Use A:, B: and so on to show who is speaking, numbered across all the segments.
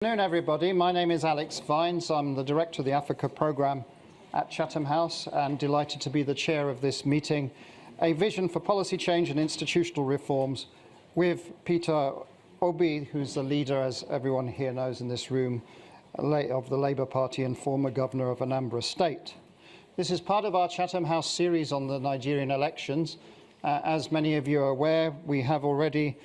A: Good afternoon, everybody. My name is Alex Vines. I'm the Director of the Africa Programme at Chatham House and delighted to be the chair of this meeting, A Vision for Policy Change and Institutional Reforms, with PeterObi, who's the leader, as everyone here knows in this room, of the Labour Party and former Governor of Anambra State. This is part of our Chatham House series on the Nigerian elections. As many of you are aware, we have already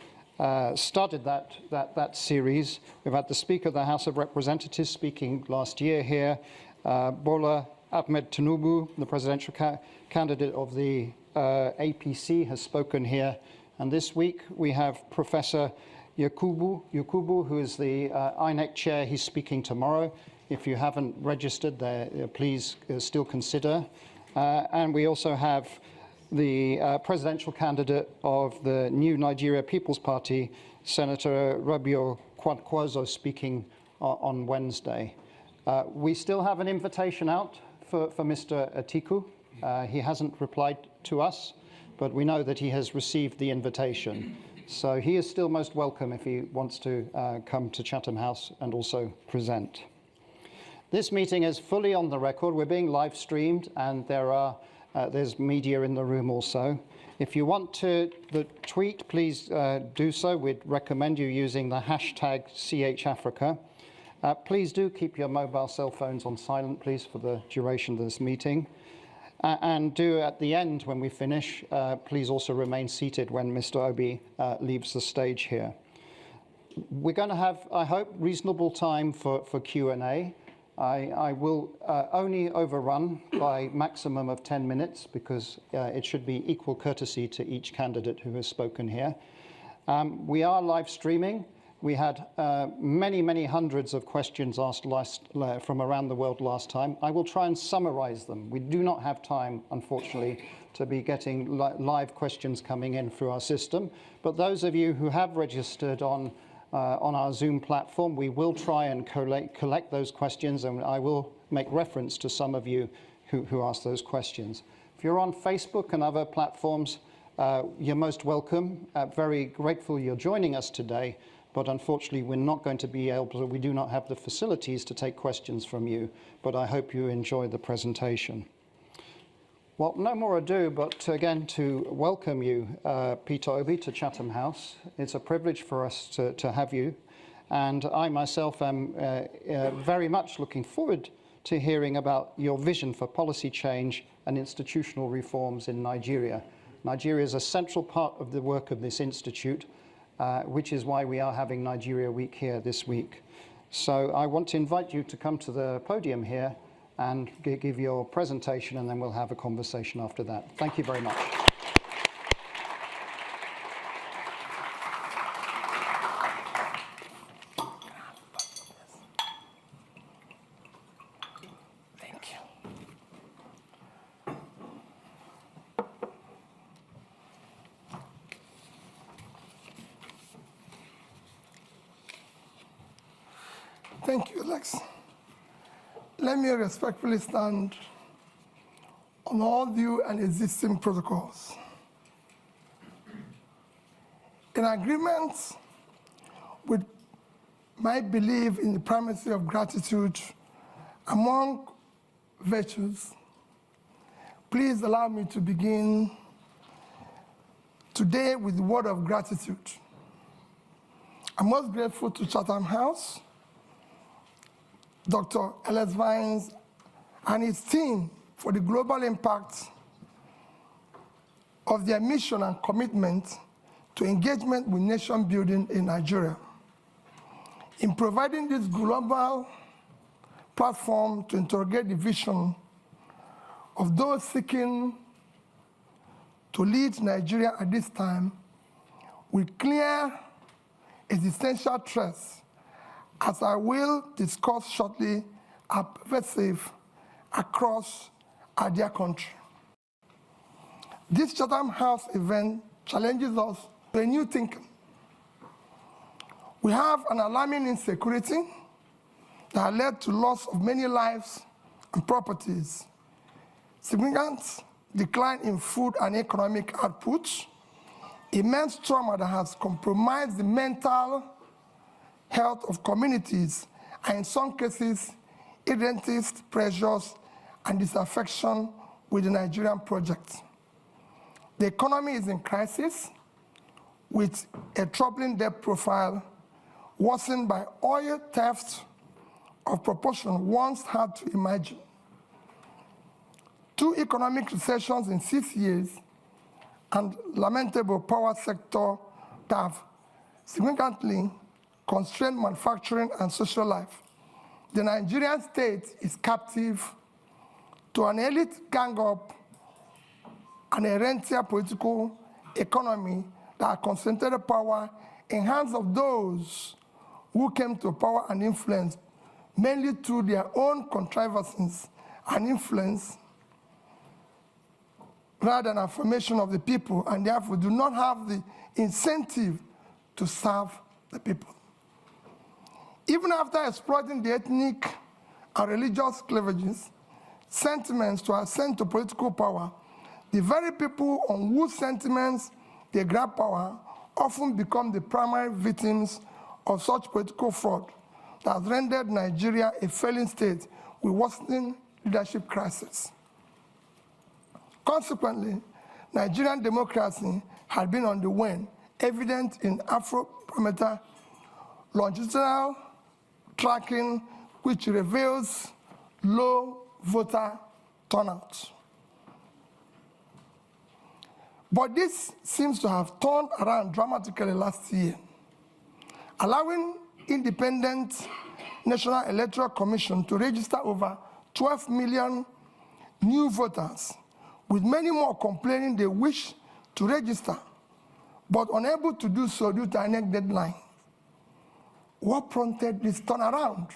A: started that series. We've had the Speaker of the House of Representatives speaking last year here, Bola Ahmed Tinubu, the presidential candidate of the APC, has spoken here. And this week we have Professor Yakubu, who is the INEC chair. He's speaking tomorrow. If you haven't registered there, please still consider. And we also have the presidential candidate of the New Nigeria People's Party, Senator Rabiu Kwankwaso, speaking on Wednesday. We still have an invitation out for Mr. Atiku. He hasn't replied to us, but we know that he has received the invitation. So he is still most welcome if he wants to come to Chatham House and also present. This meeting is fully on the record. We're being live streamed, and there's media in the room also. If you want to tweet, please do so. We'd recommend you using the hashtag #CHAfrica. Please do keep your mobile cell phones on silent, please, for the duration of this meeting. And do at the end, when we finish, please also remain seated when Mr. Obi leaves the stage here. We're going to have, I hope, reasonable time for Q&A. I will only overrun by maximum of 10 minutes because it should be equal courtesy to each candidate who has spoken here. We are live streaming. We had many hundreds of questions asked from around the world last time. I will try and summarize them. We do not have time, unfortunately, to be getting live questions coming in through our system. But those of you who have registered on our Zoom platform, we will try and collect those questions, and I will make reference to some of you who asked those questions. If you're on Facebook and other platforms, you're most welcome. Very grateful you're joining us today, but unfortunately we're not going to be able to, we do not have the facilities to take questions from you, but I hope you enjoy the presentation. Well, no more ado, but again, to welcome you, PeterObi, to Chatham House. It's a privilege for us to have you. And I myself am very much looking forward to hearing about your vision for policy change and institutional reforms in Nigeria. Nigeria is a central part of the work of this institute, which is why we are having Nigeria Week here this week. So I want to invite you to come to the podium here and give your presentation, and then we'll have a conversation after that. Thank you very much.
B: Thank you. Thank you, Alex. Let me respectfully stand on all due and existing protocols. In agreement with my belief in the primacy of gratitude among virtues, please allow me to begin today with the word of gratitude. I'm most grateful to Chatham House, Dr. Alex Vines and his team for the global impact of their mission and commitment to engagement with nation building in Nigeria. In providing this global platform to interrogate the vision of those seeking to lead Nigeria at this time with clear existential threats, as I will discuss shortly, are pervasive across our dear country. This Chatham House event challenges us to a new thinking. We have an alarming insecurity that has led to loss of many lives and properties, significant decline in food and economic output, immense trauma that has compromised the mental health of communities, and in some cases, irredentist pressures and disaffection with the Nigerian project. The economy is in crisis with a troubling debt profile worsened by oil theft of proportion once hard to imagine. 2 economic recessions in 6 years and lamentable power sector that have significantly constrained manufacturing and social life. The Nigerian state is captive to an elite gang-up and a rentier political economy that concentrated power in hands of those who came to power and influence mainly through their own contrivances and influence rather than affirmation of the people, and therefore do not have the incentive to serve the people. Even after exploiting the ethnic and religious cleavages, sentiments to ascend to political power, the very people on whose sentiments they grab power often become the primary victims of such political fraud that has rendered Nigeria a failing state with worsening leadership crisis. Consequently, Nigerian democracy had been on the wane, evident in Afrobarometer longitudinal tracking, which reveals low voter turnout. But this seems to have turned around dramatically last year, allowing independent National Electoral Commission to register over 12 million new voters, with many more complaining they wish to register, but unable to do so due to INEC deadline. What prompted this turnaround?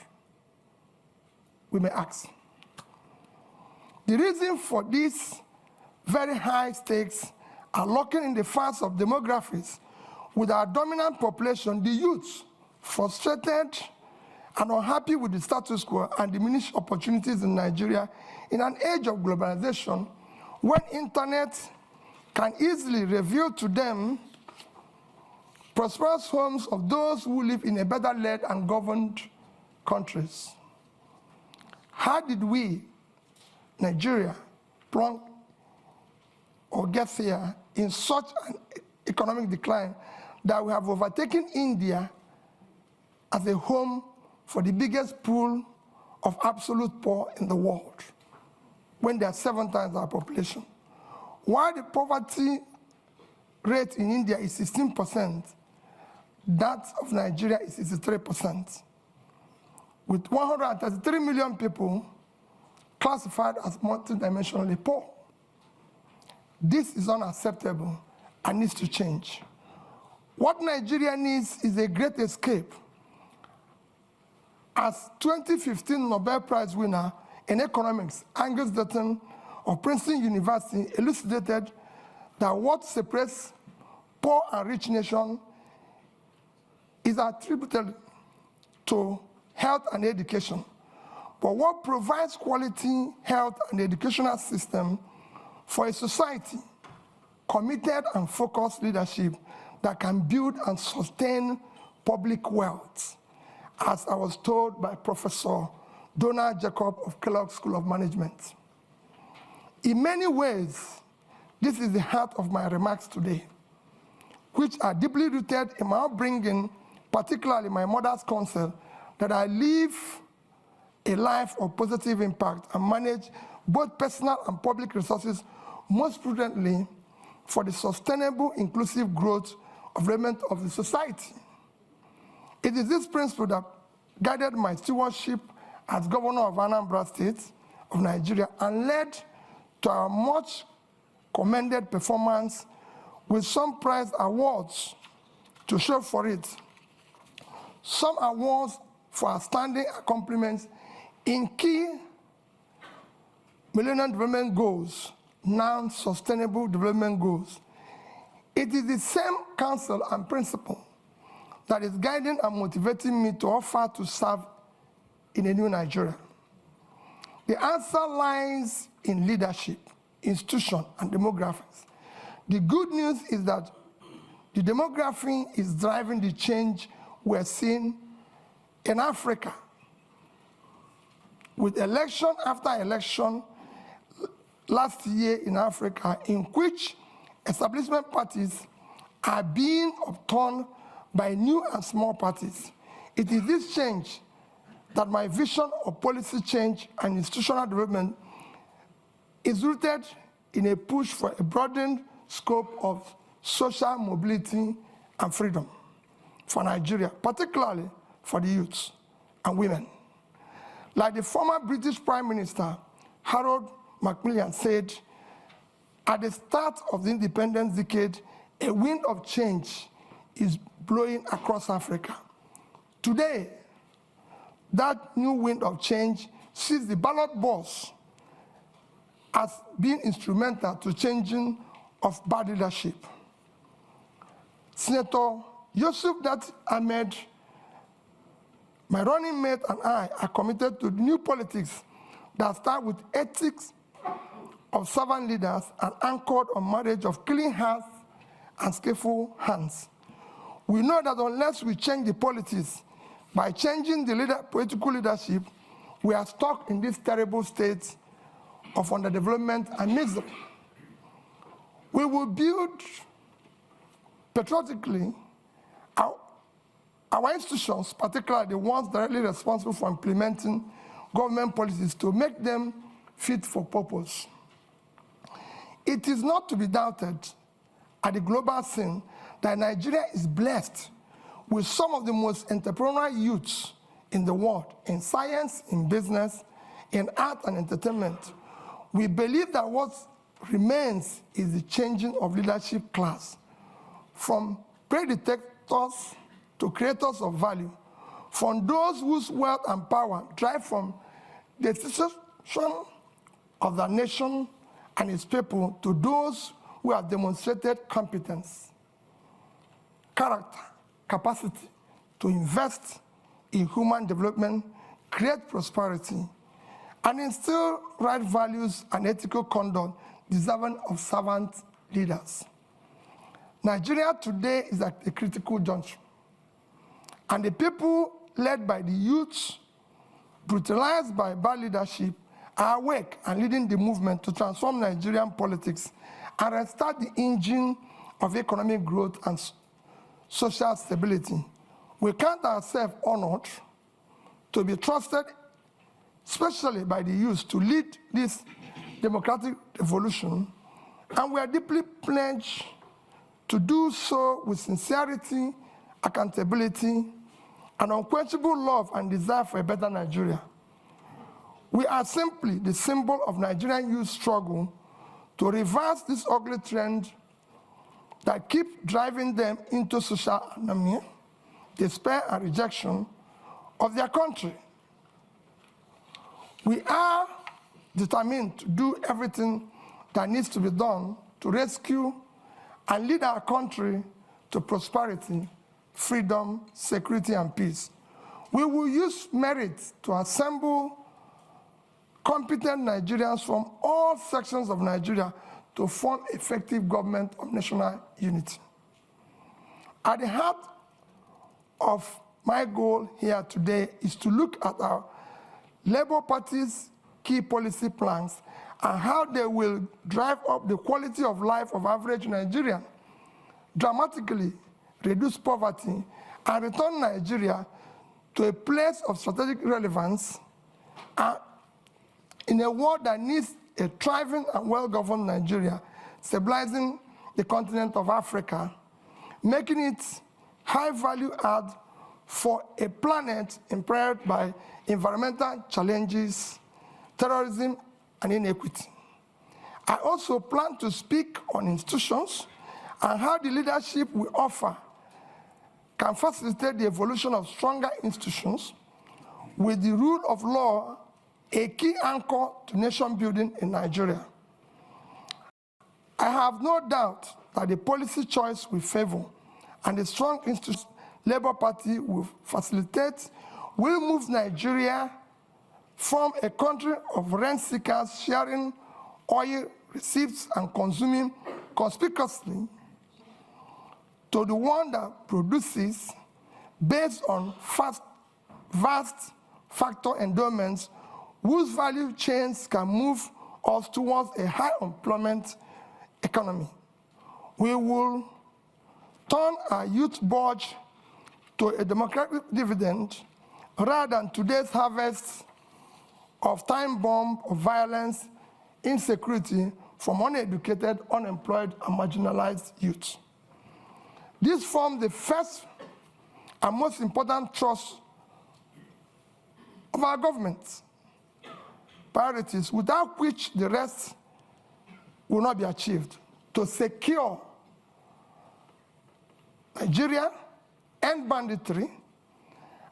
B: We may ask. The reason for these very high stakes are lurking in the facts of demographics, with our dominant population, the youth, frustrated and unhappy with the status quo and diminished opportunities in Nigeria in an age of globalization, when internet can easily reveal to them prosperous homes of those who live in a better led and governed countries. How did we, Nigeria, plunge or get here in such an economic decline that we have overtaken India as a home for the biggest pool of absolute poor in the world, when there are 7 times our population? While the poverty rate in India is 16%, that of Nigeria is 63%, with 133 million people classified as multidimensionally poor. This is unacceptable and needs to change. What Nigeria needs is a great escape. As 2015 Nobel Prize winner in economics, Angus Deaton of Princeton University, elucidated that what separates poor and rich nations is attributed to health and education. But what provides quality health and educational system for a society, committed and focused leadership that can build and sustain public wealth, as I was told by Professor Donald Jacob of Kellogg School of Management. In many ways, this is the heart of my remarks today, which are deeply rooted in my upbringing, particularly my mother's counsel, that I live a life of positive impact and manage both personal and public resources most prudently for the sustainable, inclusive growth of development of the society. It is this principle that guided my stewardship as governor of Anambra State of Nigeria and led to our much commended performance with some prize awards to show for it. Some awards for outstanding accomplishments in key Millennium Development Goals, now Sustainable Development Goals. It is the same counsel and principle that is guiding and motivating me to offer to serve in a new Nigeria. The answer lies in leadership, institution, and demographics. The good news is that the demography is driving the change we're seeing in Africa, with election after election last year in Africa, in which establishment parties are being upturned by new and small parties. It is this change that my vision of policy change and institutional development is rooted in a push for a broadened scope of social mobility and freedom for Nigeria, particularly for the youths and women. Like the former British Prime Minister, Harold Macmillan, said, at the start of the independence decade, a wind of change is blowing across Africa. Today, that new wind of change sees the ballot box as being instrumental to changing of bad leadership. Senator Yusuf-Datti Ahmed, my running mate, and I are committed to new politics that start with ethics of servant leaders and anchored on marriage of clean hearts and skillful hands. We know that unless we change the politics by changing the political leadership, we are stuck in this terrible state of underdevelopment and misery. We will build patriotically our institutions, particularly the ones directly responsible for implementing government policies, to make them fit for purpose. It is not to be doubted at the global scene that Nigeria is blessed with some of the most entrepreneurial youths in the world, in science, in business, in art and entertainment. We believe that what remains is the changing of leadership class, from predictors to creators of value, from those whose wealth and power drive from the destruction of the nation and its people to those who have demonstrated competence, character, capacity to invest in human development, create prosperity, and instill right values and ethical conduct deserving of servant leaders. Nigeria today is at a critical juncture, and the people led by the youths, brutalized by bad leadership, are awake and leading the movement to transform Nigerian politics and restart the engine of economic growth and social stability. We count ourselves honored to be trusted, especially by the youth, to lead this democratic revolution, and we are deeply pledged to do so with sincerity, accountability, and unquenchable love and desire for a better Nigeria. We are simply the symbol of Nigerian youth struggle to reverse this ugly trend that keeps driving them into social anomia, despair, and rejection of their country. We are determined to do everything that needs to be done to rescue and lead our country to prosperity, freedom, security, and peace. We will use merit to assemble competent Nigerians from all sections of Nigeria to form effective government of national unity. At the heart of my goal here today is to look at our Labour Party's key policy plans and how they will drive up the quality of life of average Nigerian, dramatically reduce poverty, and return Nigeria to a place of strategic relevance in a world that needs a thriving and well-governed Nigeria, stabilizing the continent of Africa, making it high-value add for a planet impaired by environmental challenges, terrorism, and inequity. I also plan to speak on institutions and how the leadership we offer can facilitate the evolution of stronger institutions with the rule of law a key anchor to nation building in Nigeria. I have no doubt that the policy choice we favor and the strong institutions Labour Party will facilitate will move Nigeria from a country of rent seekers sharing oil receipts and consuming conspicuously to the one that produces based on fast vast factor endowments whose value chains can move us towards a high employment economy. We will turn our youth budge to a democratic dividend rather than today's harvest of time bomb of violence, insecurity from uneducated, unemployed, and marginalized youth. This forms the first and most important thrust of our government priorities, without which the rest will not be achieved, to secure Nigeria, end banditry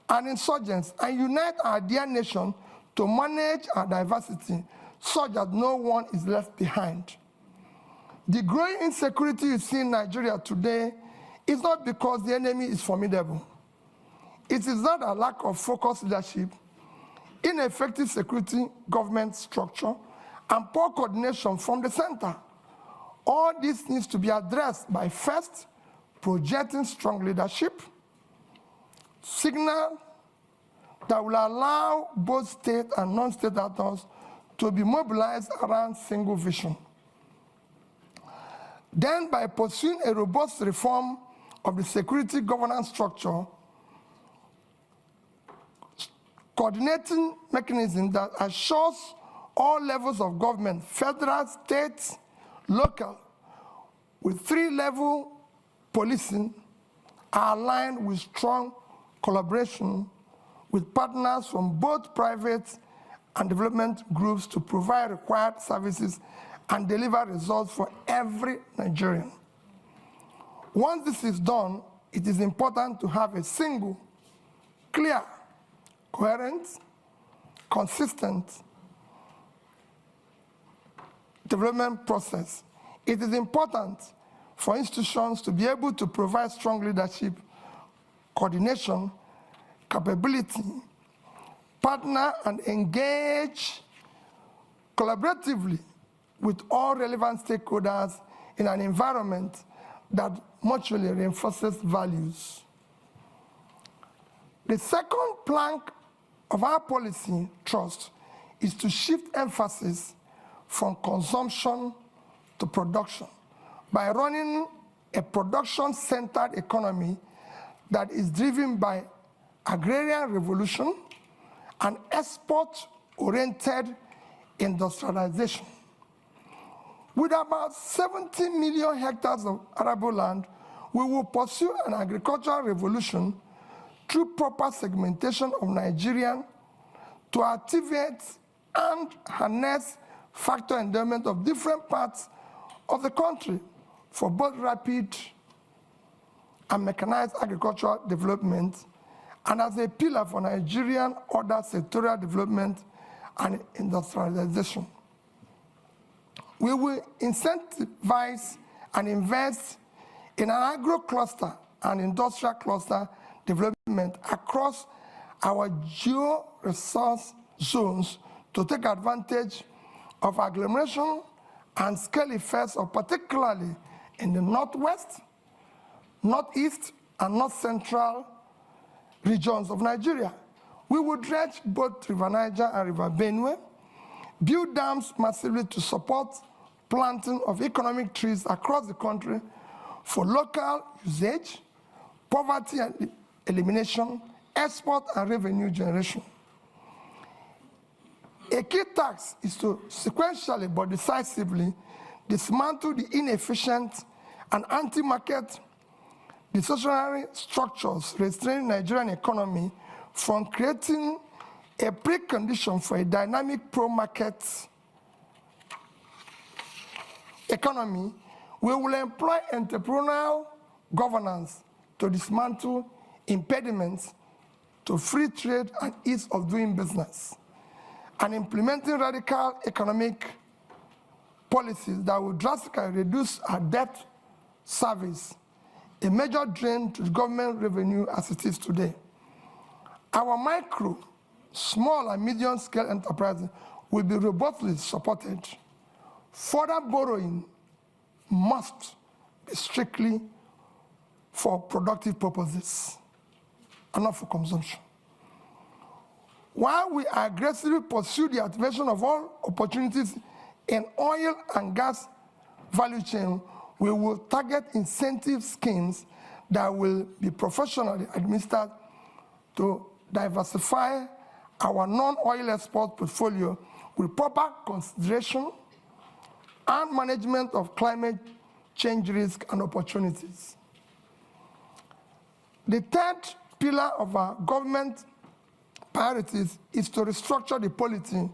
B: and insurgents, and unite our dear nation to manage our diversity such that no one is left behind. The growing insecurity you see in Nigeria today is not because the enemy is formidable. It is not a lack of focused leadership, ineffective security government structure, and poor coordination from the center. All this needs to be addressed by first, projecting strong leadership, signal that will allow both state and non-state actors to be mobilized around single vision. Then, by pursuing a robust reform of the security governance structure, coordinating mechanism that assures all levels of government, federal, state, local, with three-level policing, are aligned with strong collaboration with partners from both private and development groups to provide required services and deliver results for every Nigerian. Once this is done, it is important to have a single, clear, coherent, consistent development process. It is important for institutions to be able to provide strong leadership, coordination, capability, partner and engage collaboratively with all relevant stakeholders in an environment that mutually reinforces values. The second plank of our policy thrust is to shift emphasis from consumption to production by running a production-centered economy that is driven by agrarian revolution and export-oriented industrialization. With about 70 million hectares of arable land, we will pursue an agricultural revolution through proper segmentation of Nigerian to activate and harness factor endowment of different parts of the country for both rapid and mechanized agricultural development, and as a pillar for Nigerian other sectorial development and industrialization. We will incentivize and invest in an agro-cluster and industrial cluster development across our geo-resource zones to take advantage of agglomeration and scale effects, of particularly in the Northwest, Northeast, and North Central regions of Nigeria. We will dredge both River Niger and River Benue, build dams massively to support planting of economic trees across the country for local usage, poverty and elimination, export and revenue generation. A key task is to sequentially but decisively dismantle the inefficient and anti-market distortionary structures restraining the Nigerian economy from creating a precondition for a dynamic pro-market economy. We will employ entrepreneurial governance to dismantle impediments to free trade and ease of doing business, and implementing radical economic policies that will drastically reduce our debt service, a major drain to government revenue as it is today. Our micro, small and medium scale enterprises will be robustly supported. Further borrowing must be strictly for productive purposes and not for consumption. While we aggressively pursue the activation of all opportunities in oil and gas value chain, we will target incentive schemes that will be professionally administered to diversify our non-oil export portfolio with proper consideration and management of climate change risk and opportunities. The third pillar of our government priorities is to restructure the polity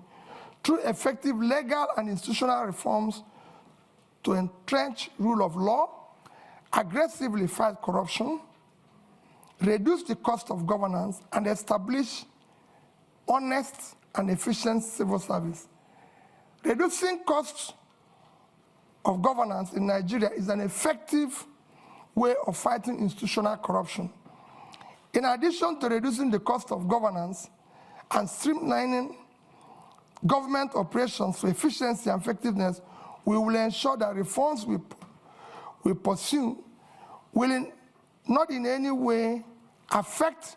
B: through effective legal and institutional reforms to entrench rule of law, aggressively fight corruption, reduce the cost of governance, and establish honest and efficient civil service. Reducing costs of governance in Nigeria is an effective way of fighting institutional corruption. In addition to reducing the cost of governance and streamlining government operations for efficiency and effectiveness, we will ensure that reforms we pursue will not in any way affect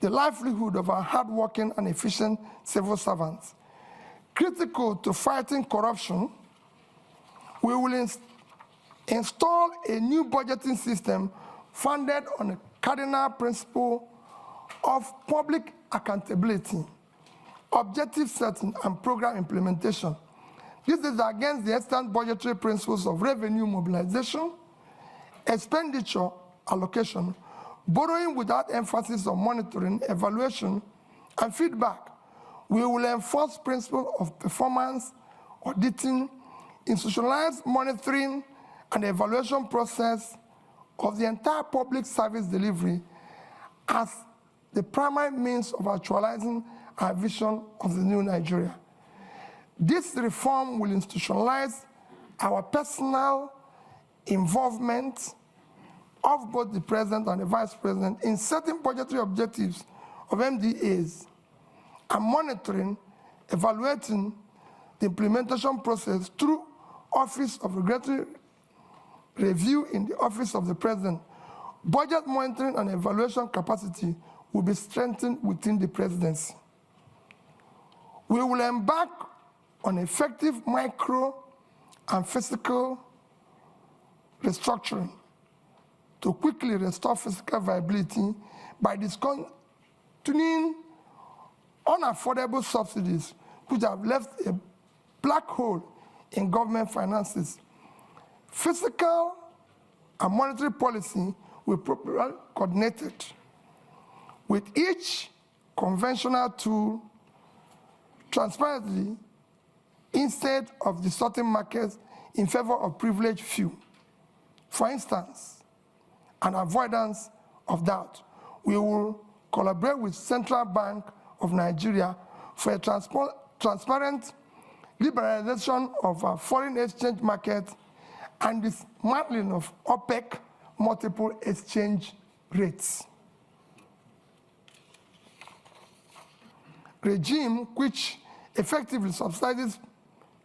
B: the livelihood of our hardworking and efficient civil servants. Critical to fighting corruption, we will install a new budgeting system founded on a cardinal principle of public accountability, objective setting, and program implementation. This is against the extant budgetary principles of revenue mobilization, expenditure allocation, borrowing without emphasis on monitoring, evaluation, and feedback. We will enforce principles of performance, auditing, institutionalized monitoring, and evaluation process of the entire public service delivery as the primary means of actualizing our vision of the new Nigeria. This reform will institutionalize our personal involvement of both the president and the vice president in setting budgetary objectives of MDAs and monitoring, evaluating the implementation process through Office of Regulatory Review in the Office of the President. Budget monitoring and evaluation capacity will be strengthened within the presidency. We will embark on effective micro and physical restructuring to quickly restore physical viability by discontinuing unaffordable subsidies which have left a black hole in government finances. Fiscal and monetary policy will be properly coordinated with each conventional tool transparently instead of distorting markets in favor of privileged few. For instance, an avoidance of doubt, we will collaborate with Central Bank of Nigeria for a transparent liberalization of our foreign exchange market and dismantling of OPEC multiple exchange rates. Regime which effectively subsidizes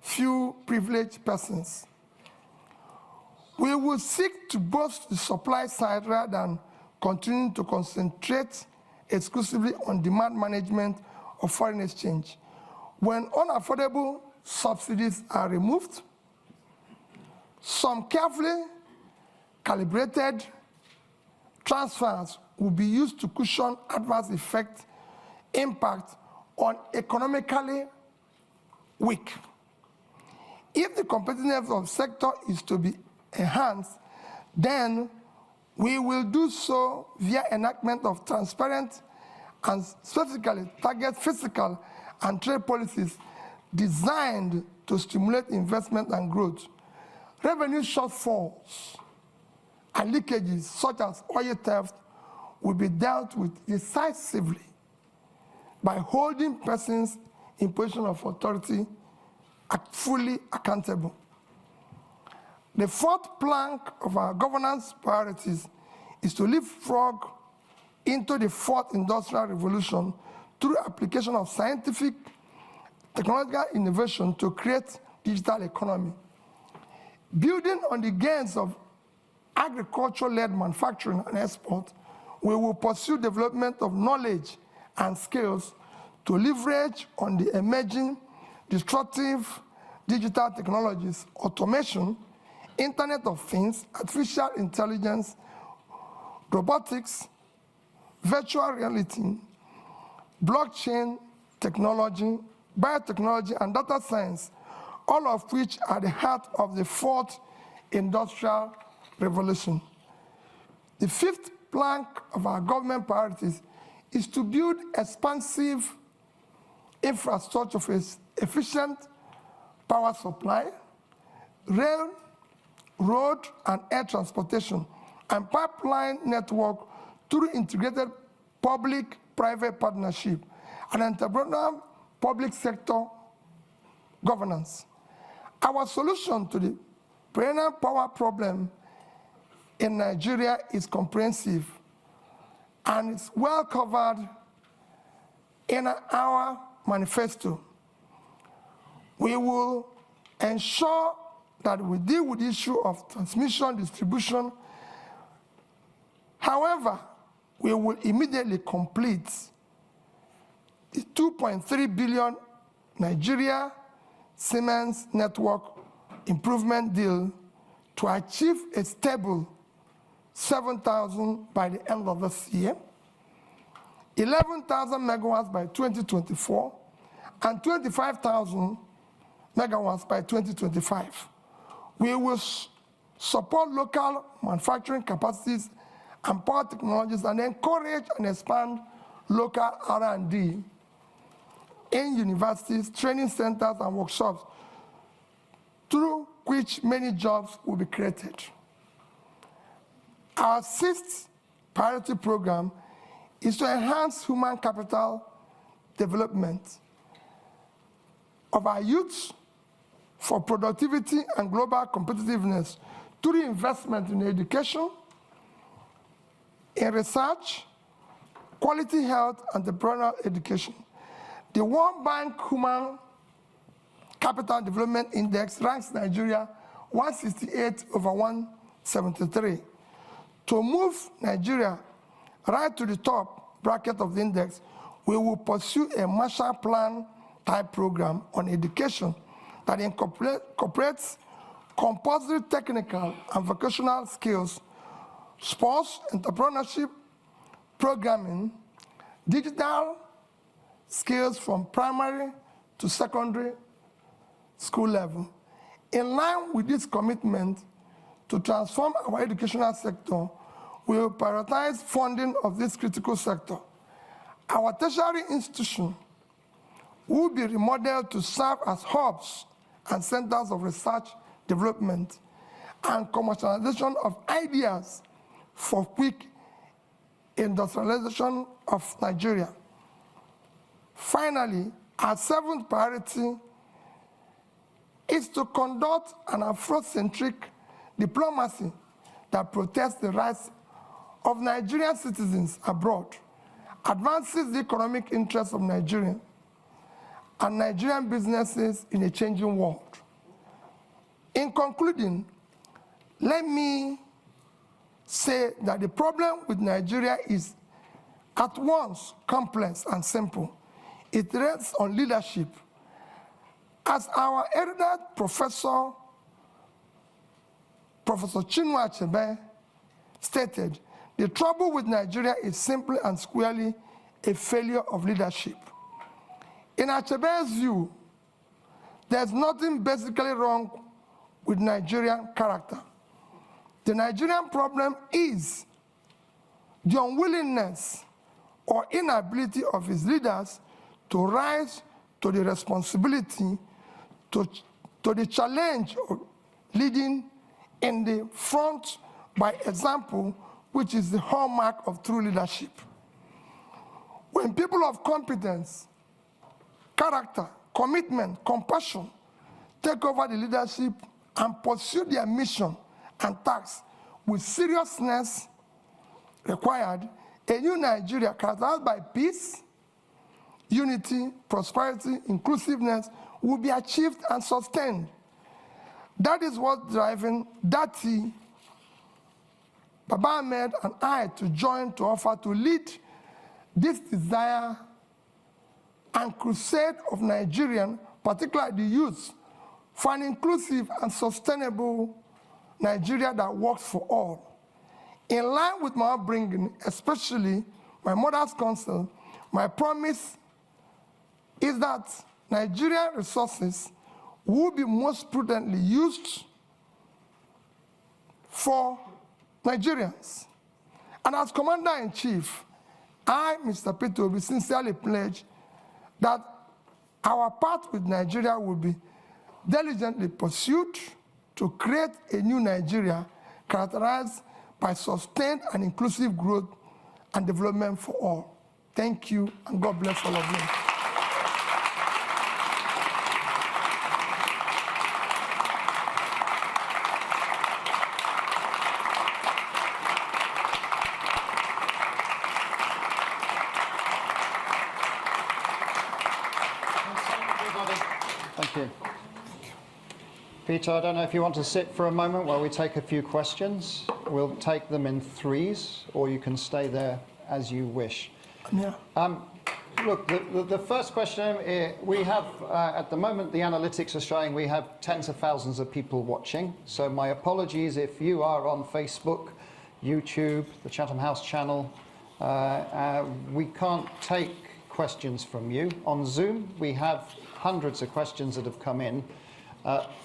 B: few privileged persons. We will seek to boost the supply side rather than continuing to concentrate exclusively on demand management of foreign exchange. When unaffordable subsidies are removed, some carefully calibrated transfers will be used to cushion adverse impact on economically weak. If the competitiveness of the sector is to be enhanced, then we will do so via enactment of transparent and specifically target fiscal and trade policies designed to stimulate investment and growth. Revenue shortfalls and leakages such as oil theft will be dealt with decisively by holding persons in position of authority fully accountable. The fourth plank of our governance priorities is to leapfrog into the fourth industrial revolution through application of scientific technological innovation to create digital economy. Building on the gains of agriculture-led manufacturing and export, we will pursue development of knowledge and skills to leverage on the emerging disruptive digital technologies, automation, Internet of Things, artificial intelligence, robotics, virtual reality, blockchain technology, biotechnology, and data science, all of which are the heart of the fourth industrial revolution. The fifth plank of our government priorities is to build expansive infrastructure for efficient power supply, rail, road, and air transportation, and pipeline network through integrated public-private partnership and entrepreneurial public sector governance. Our solution to the perennial power problem in Nigeria is comprehensive and it's well covered in our manifesto. We will ensure that we deal with the issue of transmission, distribution. However, we will immediately complete the 2.3 billion Nigeria Siemens network improvement deal to achieve a stable 7,000 by the end of this year, 11,000 megawatts by 2024, and 25,000 megawatts by 2025. We will support local manufacturing capacities and power technologies and encourage and expand local R&D in universities, training centers, and workshops, through which many jobs will be created. Our sixth priority program is to enhance human capital development of our youth for productivity and global competitiveness through investment in education, in research, quality health, and entrepreneurial education. The World Bank Human Capital Development Index ranks Nigeria 168 over 173. To move Nigeria right to the top bracket of the index, we will pursue a Marshall Plan type program on education that incorporates compulsory technical and vocational skills, sports, entrepreneurship, programming, digital skills from primary to secondary school level. In line with this commitment to transform our educational sector, we will prioritize funding of this critical sector. Our tertiary institution will be remodeled to serve as hubs and centers of research, development, and commercialization of ideas for quick industrialization of Nigeria. Finally, our seventh priority is to conduct an Afrocentric diplomacy that protects the rights of Nigerian citizens abroad, advances the economic interests of Nigeria and Nigerian businesses in a changing world. In concluding, let me say that the problem with Nigeria is at once complex and simple. It rests on leadership. As our erudite Professor Chinua Achebe stated, the trouble with Nigeria is simply and squarely a failure of leadership. In Achebe's view, there's nothing basically wrong with Nigerian character. The Nigerian problem is the unwillingness or inability of its leaders to rise to the responsibility, to the challenge of leading in the front by example, which is the hallmark of true leadership. When people of competence, character, commitment, compassion take over the leadership and pursue their mission and tasks with seriousness required, a new Nigeria characterized by peace, unity, prosperity, inclusiveness will be achieved and sustained. That is what's driving Datti, Baba Ahmed, and I to join to offer to lead this desire and crusade of Nigerians, particularly the youth, for an inclusive and sustainable Nigeria that works for all. In line with my upbringing, especially my mother's counsel, my promise is that Nigerian resources will be most prudently used for Nigerians. And as Commander-in-Chief, I, Mr. PeterObi, sincerely pledge that our path with Nigeria will be diligently pursued to create a new Nigeria characterized by sustained and inclusive growth and development for all. Thank you, and God bless all of you.
A: Thank you. Peter, I don't know if you want to sit for a moment while we take a few questions. We'll take them in threes, or you can stay there as you wish.
B: Yeah.
A: Look, the first question, we have, at the moment, the analytics are showing we have tens of thousands of people watching. So my apologies if you are on Facebook, YouTube, the Chatham House channel. We can't take questions from you. On Zoom, we have hundreds of questions that have come in.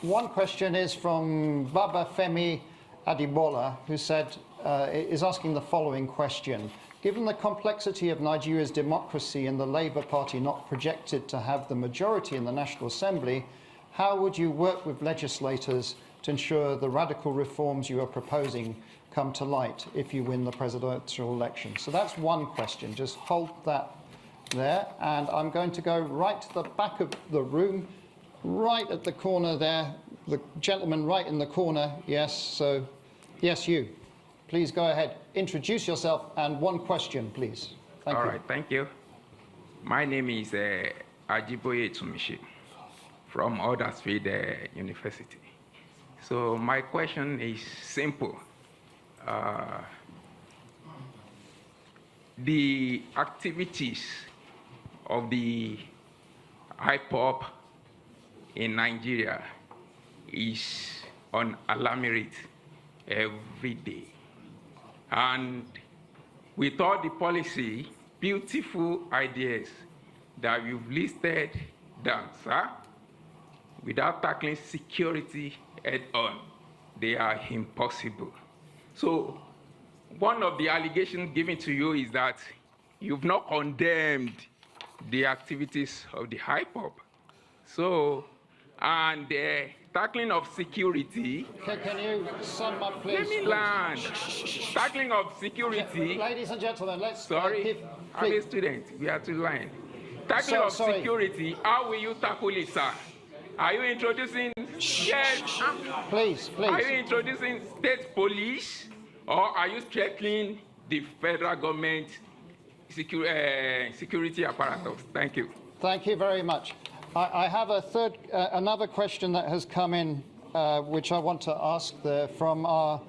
A: One question is from Baba Femi Adibola, who is asking the following question. Given the complexity of Nigeria's democracy and the Labour Party not projected to have the majority in the National Assembly, how would you work with legislators to ensure the radical reforms you are proposing come to light if you win the presidential election? So that's one question. Just hold that there. And I'm going to go right to the back of the room, right at the corner there. The gentleman right in the corner. Yes, so yes, you. Please go ahead. Introduce yourself and one question, please. Thank you.
C: All right, thank you. My name is Ajiboye Tsumishi from Huddersfield University. So my question is simple. The activities of the hip-hop in Nigeria is on alarming rate every day. And with all the policy, beautiful ideas that you've listed down, sir, without tackling security head on, they are impossible. So one of the allegations given to you is that you've not condemned the activities of the hip-hop. So, and tackling of security.
A: Can you sum up, please?
C: Let me land. Tackling of security.
A: Ladies and gentlemen, let's.
C: Sorry, I'm a student. We are to line. Tackling of security. How will you tackle it, sir? Are you introducing? Yes.
A: Please.
C: Are you introducing state police, or are you strengthening the federal government security apparatus? Thank you.
A: Thank you very much. I have another question that has come in, which I want to ask from our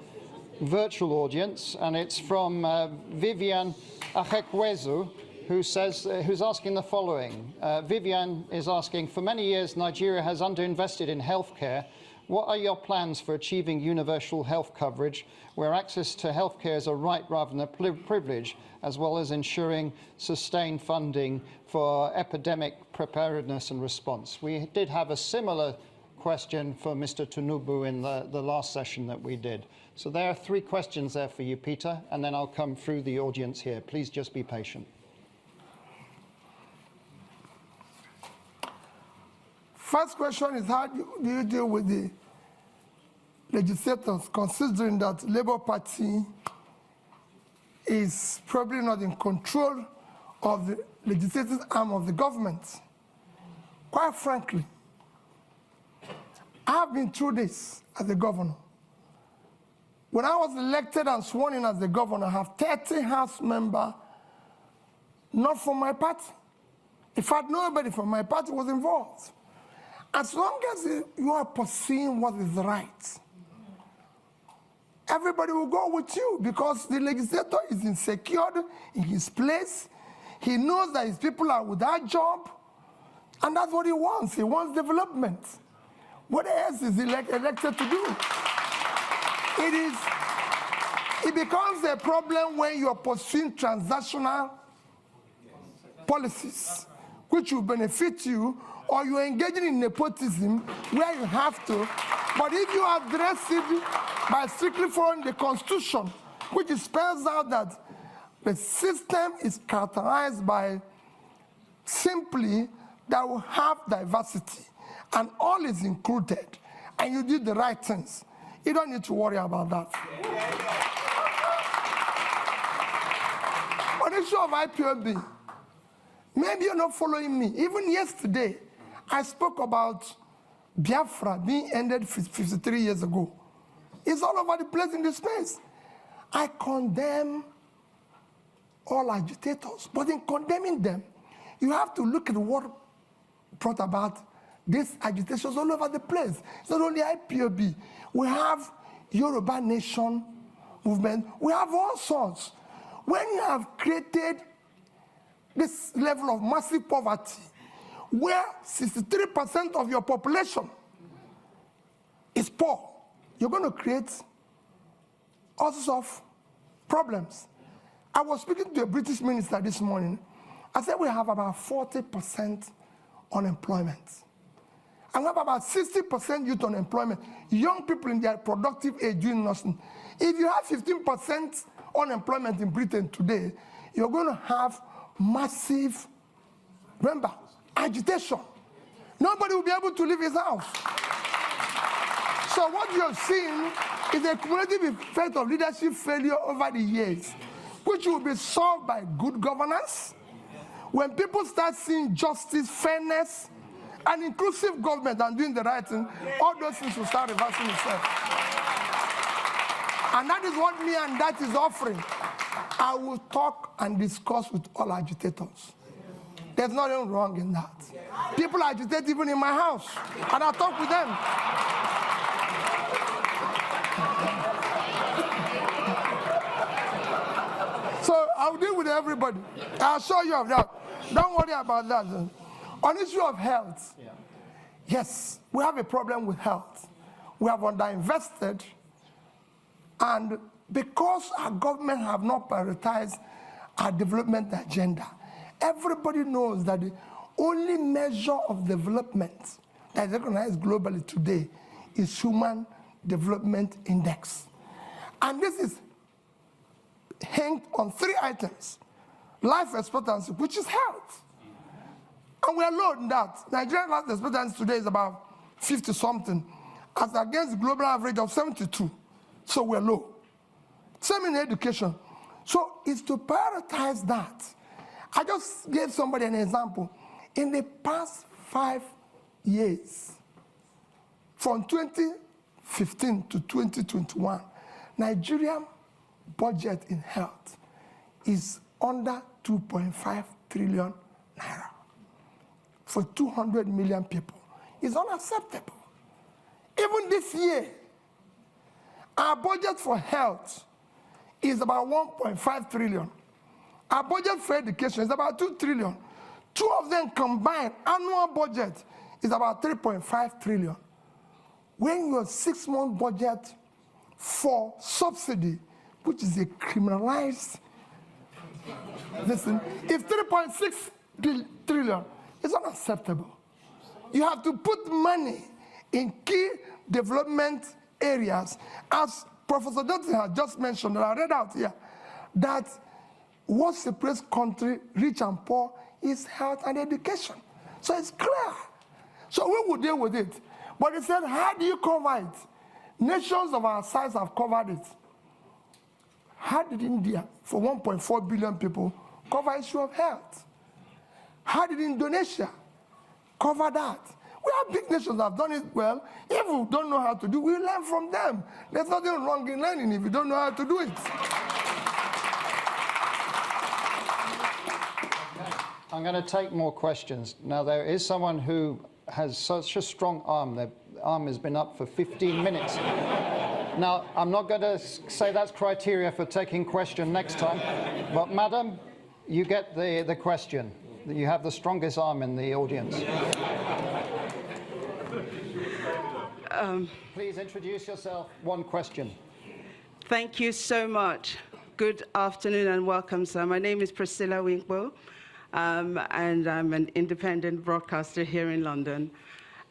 A: virtual audience, and it's from Vivian Achekwezu, who's asking the following. Vivian is asking, for many years, Nigeria has underinvested in healthcare. What are your plans for achieving universal health coverage, where access to healthcare is a right rather than a privilege, as well as ensuring sustained funding for epidemic preparedness and response? We did have a similar question for Mr. Tunubu in the last session that we did. So there are three questions there for you, Peter, and then I'll come through the audience here. Please just be patient.
B: First question is, how do you deal with the legislators, considering that Labour Party is probably not in control of the legislative arm of the government? Quite frankly, I've been through this as a governor. When I was elected and sworn in as the governor, I have 30 House members, not from my party. In fact, nobody from my party was involved. As long as you are pursuing what is right, everybody will go with you, because the legislator is insecure in his place. He knows that his people are without job. And that's what he wants. He wants development. What else is he elected to do? It becomes a problem when you're pursuing transactional policies, which will benefit you, or you're engaging in nepotism where you have to. But if you address it by strictly following the Constitution, which spells out that the system is characterized by simply that we have diversity and all is included, and you did the right things, you don't need to worry about that. On the issue of IPOB, maybe you're not following me. Even yesterday, I spoke about Biafra being ended 53 years ago. It's all over the place in this space. I condemn all agitators, but in condemning them, you have to look at what brought about these agitations all over the place. It's not only IPOB. We have Yoruba Nation movement. We have all sorts. When you have created this level of massive poverty, where 63% of your population is poor, you're going to create all sorts of problems. I was speaking to a British minister this morning. I said we have about 40% unemployment. And we have about 60% youth unemployment, young people in their productive age doing nothing. If you have 15% unemployment in Britain today, you're going to have massive, remember, agitation. Nobody will be able to leave his house. So what you're seeing is a cumulative effect of leadership failure over the years, which will be solved by good governance. When people start seeing justice, fairness, and inclusive government and doing the right thing, all those things will start reversing itself. And that is what me and that is offering. I will talk and discuss with all agitators. There's nothing wrong in that. People agitate even in my house, and I talk with them. So I'll deal with everybody. I'll show you of that. Don't worry about that. On the issue of health, yes, we have a problem with health. We have underinvested, and because our government have not prioritized our development agenda, everybody knows that the only measure of development that is recognized globally today is Human Development Index. And this is hanged on 3 items: life expectancy, which is health. And we are low in that. Nigerian life expectancy today is about 50-something, as against the global average of 72. So we're low. Same in education. So it's to prioritize that. I just gave somebody an example. In the past 5 years, from 2015 to 2021, Nigerian budget in health is under 2.5 trillion naira for 200 million people. It's unacceptable. Even this year, our budget for health is about 1.5 trillion. Our budget for education is about 2 trillion. 2 of them combined, annual budget is about 3.5 trillion. When your 6-month budget for subsidy, which is a criminalized, listen, if 3.6 trillion, it's unacceptable. You have to put money in key development areas, as Professor Dutton has just mentioned, and I read out here, that what separates country, rich and poor, is health and education. So it's clear. So we will deal with it. But he said, how do you cover it? Nations of our size have covered it. How did India, for 1.4 billion people, cover issue of health? How did Indonesia cover that? We have big nations that have done it well. If we don't know how to do it, we learn from them. There's nothing wrong in learning if you don't know how to do it.
A: I'm going to take more questions. Now, there is someone who has such a strong arm. Their arm has been up for 15 minutes. Now, I'm not going to say that's criteria for taking question next time, but madam, you get the question. You have the strongest arm in the audience. Please introduce yourself. One question.
D: Thank you so much. Good afternoon and welcome, sir. My name is Priscilla Winkbo, and I'm an independent broadcaster here in London.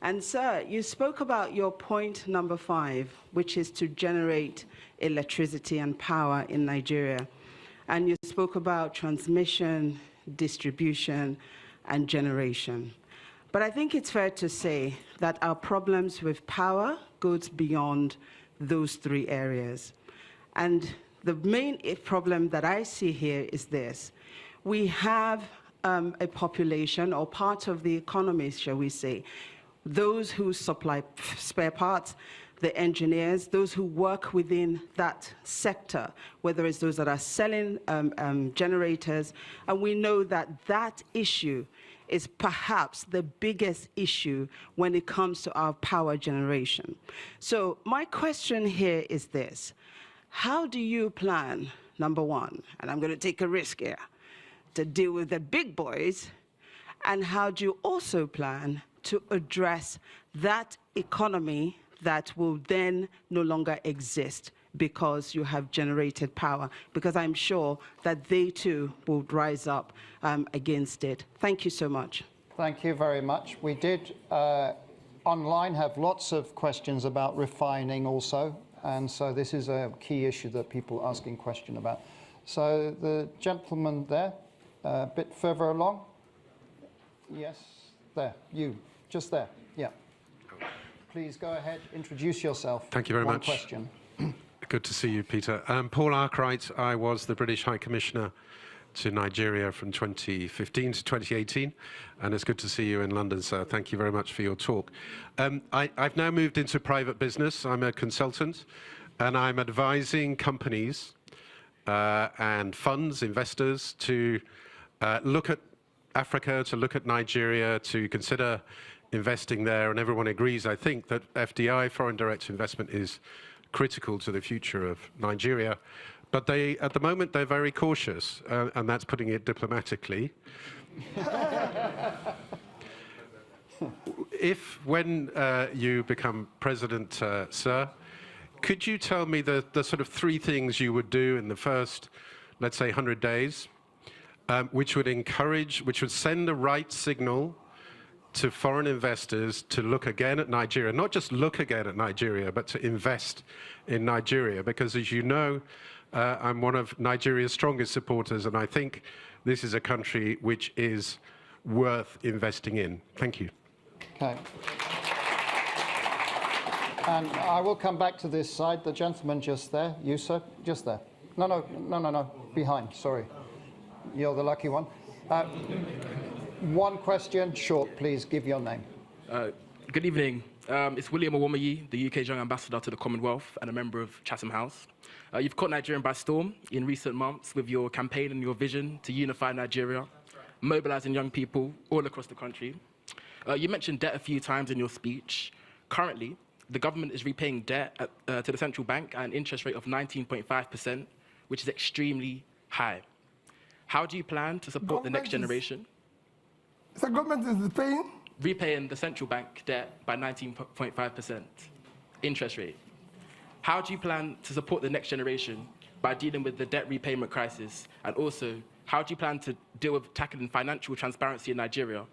D: And sir, you spoke about your point number 5, which is to generate electricity and power in Nigeria. And you spoke about transmission, distribution, and generation. But I think it's fair to say that our problems with power goes beyond those 3 areas. And the main problem that I see here is this. We have a population, or part of the economy, shall we say, those who supply spare parts, the engineers, those who work within that sector, whether it's those that are selling generators, and we know that that issue is perhaps the biggest issue when it comes to our power generation. So my question here is this. How do you plan, number 1, and I'm going to take a risk here, to deal with the big boys, and how do you also plan to address that economy that will then no longer exist because you have generated power? Because I'm sure that they too will rise up against it. Thank you so much.
A: Thank you very much. We did online have lots of questions about refining also, and so this is a key issue that people are asking questions about. So the gentleman there, a bit further along. Yes, there, you, just there, yeah. Please go ahead, introduce yourself.
E: Thank you very much.
A: One question.
E: Good to see you, Peter. Paul Arkwright. I was the British High Commissioner to Nigeria from 2015 to 2018, and it's good to see you in London, sir. Thank you very much for your talk. I've now moved into private business. I'm a consultant, and I'm advising companies and funds, investors, to look at Africa, to look at Nigeria, to consider investing there, and everyone agrees, I think, that FDI, foreign direct investment, is critical to the future of Nigeria. But at the moment, they're very cautious, and that's putting it diplomatically. When you become president, sir, could you tell me the sort of 3 things you would do in the first, let's say, 100 days, which would send the right signal to foreign investors to look again at Nigeria, not just look again at Nigeria, but to invest in Nigeria? Because as you know, I'm one of Nigeria's strongest supporters, and I think this is a country which is worth investing in. Thank you.
A: Okay. And I will come back to this side. The gentleman just there, you sir, just there. No, behind, sorry. You're the lucky one. One question, short, please. Give your name.
F: Good evening. It's William Owomayi, the UK's Young Ambassador to the Commonwealth and a member of Chatham House. You've caught Nigeria by storm in recent months with your campaign and your vision to unify Nigeria, mobilizing young people all across the country. You mentioned debt a few times in your speech. Currently, the government is repaying debt to the central bank at an interest rate of 19.5%, which is extremely high. How do you plan to support the next generation?
B: The government is paying?
F: Repaying the central bank debt by 19.5% interest rate. How do you plan to support the next generation by dealing with the debt repayment crisis? And also, how do you plan to deal with tackling financial transparency in Nigeria?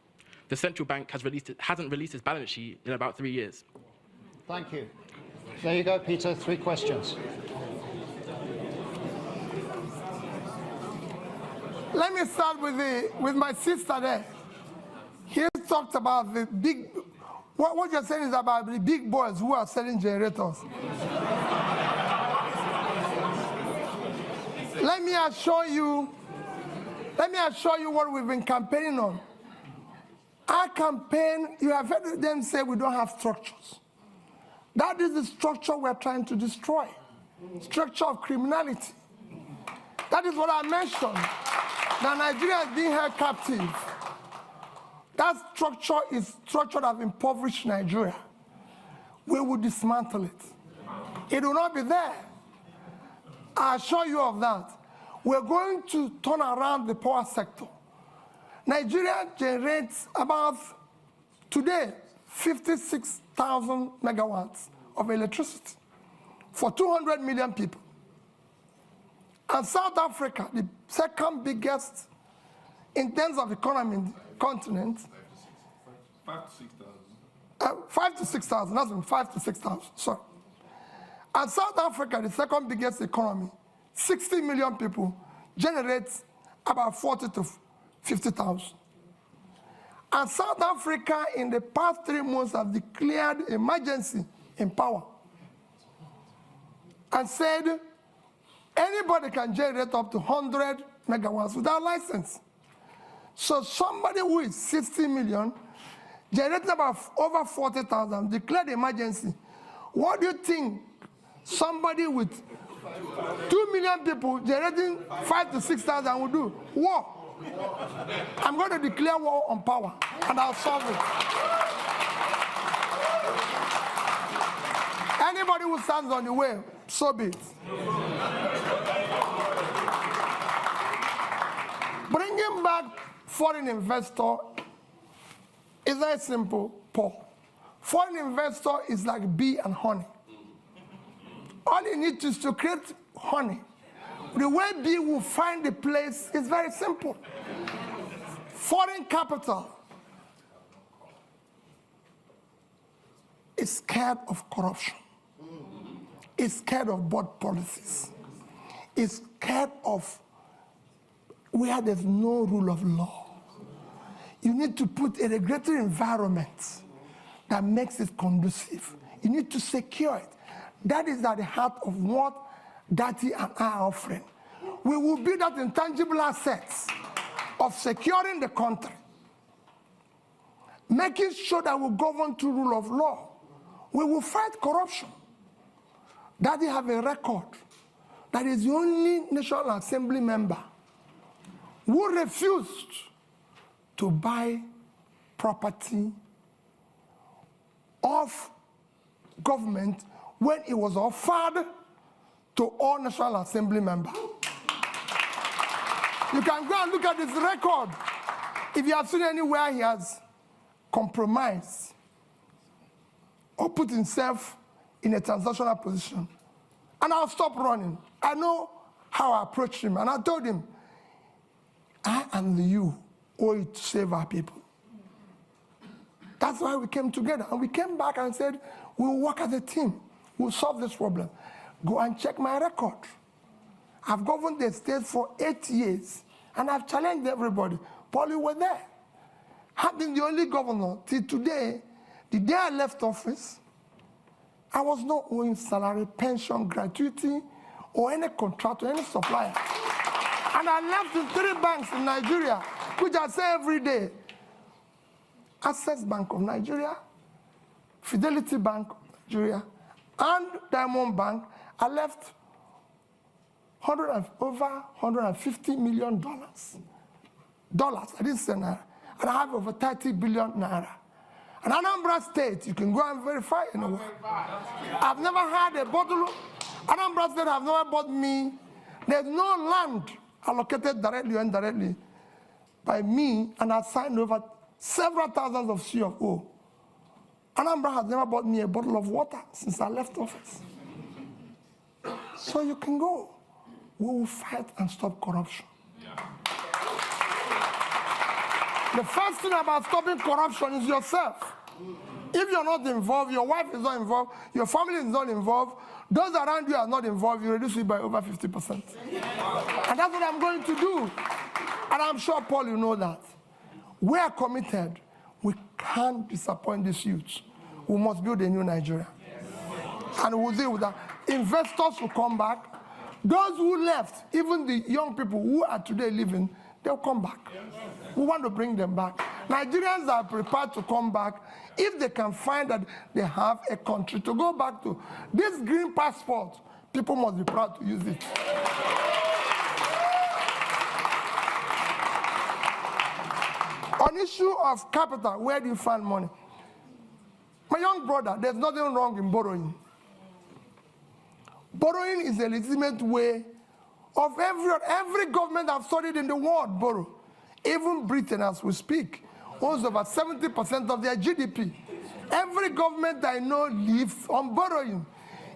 F: The central bank hasn't released its balance sheet in about 3 years.
A: Thank you. There you go, Peter. 3 questions.
B: Let me start with my sister there. He talked about the big, what you're saying is about the big boys who are selling generators. Let me assure you what we've been campaigning on. Our campaign, you have heard them say we don't have structures. That is the structure we're trying to destroy. Structure of criminality. That is what I mentioned. That Nigeria is being held captive. That structure is structure that has impoverished Nigeria. We will dismantle it. It will not be there. I assure you of that. We're going to turn around the power sector. Nigeria generates about, today, 56,000 megawatts of electricity for 200 million people. And South Africa, the second biggest in terms of economy in the continent, 5 to 6,000, that's 5 to 6,000, sorry. And South Africa, the second biggest economy, 60 million people, generates about 40 to 50,000. And South Africa, in the past 3 months, have declared emergency in power and said anybody can generate up to 100 megawatts without license. So somebody who is 60 million, generating about over 40,000, declared emergency. What do you think somebody with 2 million people generating 5 to 6,000 will do? War. I'm going to declare war on power, and I'll solve it. Anybody who stands on the way, so be it. Bringing back foreign investor is very simple, Paul. Foreign investor is like bee and honey. All you need is to create honey. The way bee will find the place is very simple. Foreign capital is scared of corruption. Is scared of bad policies. Is scared of where there's no rule of law. You need to put a regulatory environment that makes it conducive. You need to secure it. That is at the heart of what Datti and I are offering. We will build that intangible assets of securing the country, making sure that we govern to rule of law. We will fight corruption. Datti have a record that is the only National Assembly member who refused to buy property of government when it was offered to all National Assembly members. You can go and look at his record. If you have seen anywhere he has compromised or put himself in a transactional position. And I'll stop running. I know how I approached him, and I told him, I and you owe it to save our people. That's why we came together. And we came back and said, we'll work as a team. We'll solve this problem. Go and check my record. I've governed the state for 8 years, and I've challenged everybody. Paul, you were there. I've been the only governor till today. The day I left office, I was not owing salary, pension, gratuity, or any contract or any supplier. And I left in 3 banks in Nigeria, which I say every day. Access Bank of Nigeria, Fidelity Bank of Nigeria, and Diamond Bank. I left over $150 million. I didn't say naira. And I have over 30 billion naira. And Anambra State, you can go and verify anyway. I've never had a bottle. Anambra State have never bought me. There's no land allocated directly or indirectly by me, and I signed over several thousands of C of O. Anambra has never bought me a bottle of water since I left office. So you can go. We will fight and stop corruption. Yeah. The first thing about stopping corruption is yourself. If you're not involved, your wife is not involved, your family is not involved, those around you are not involved, you reduce it by over 50%. And that's what I'm going to do. And I'm sure, Paul, you know that. We are committed. We can't disappoint these youths. We must build a new Nigeria. Yes. And we'll deal with that. Investors will come back. Those who left, even the young people who are today living, they'll come back. Yes. We want to bring them back. Nigerians are prepared to come back if they can find that they have a country to go back to. This green passport, people must be proud to use it. On issue of capital, where do you find money? My young brother, there's nothing wrong in borrowing. Borrowing is a legitimate way of every government I've studied in the world borrow. Even Britain, as we speak, owns over 70% of their GDP. Every government I know lives on borrowing.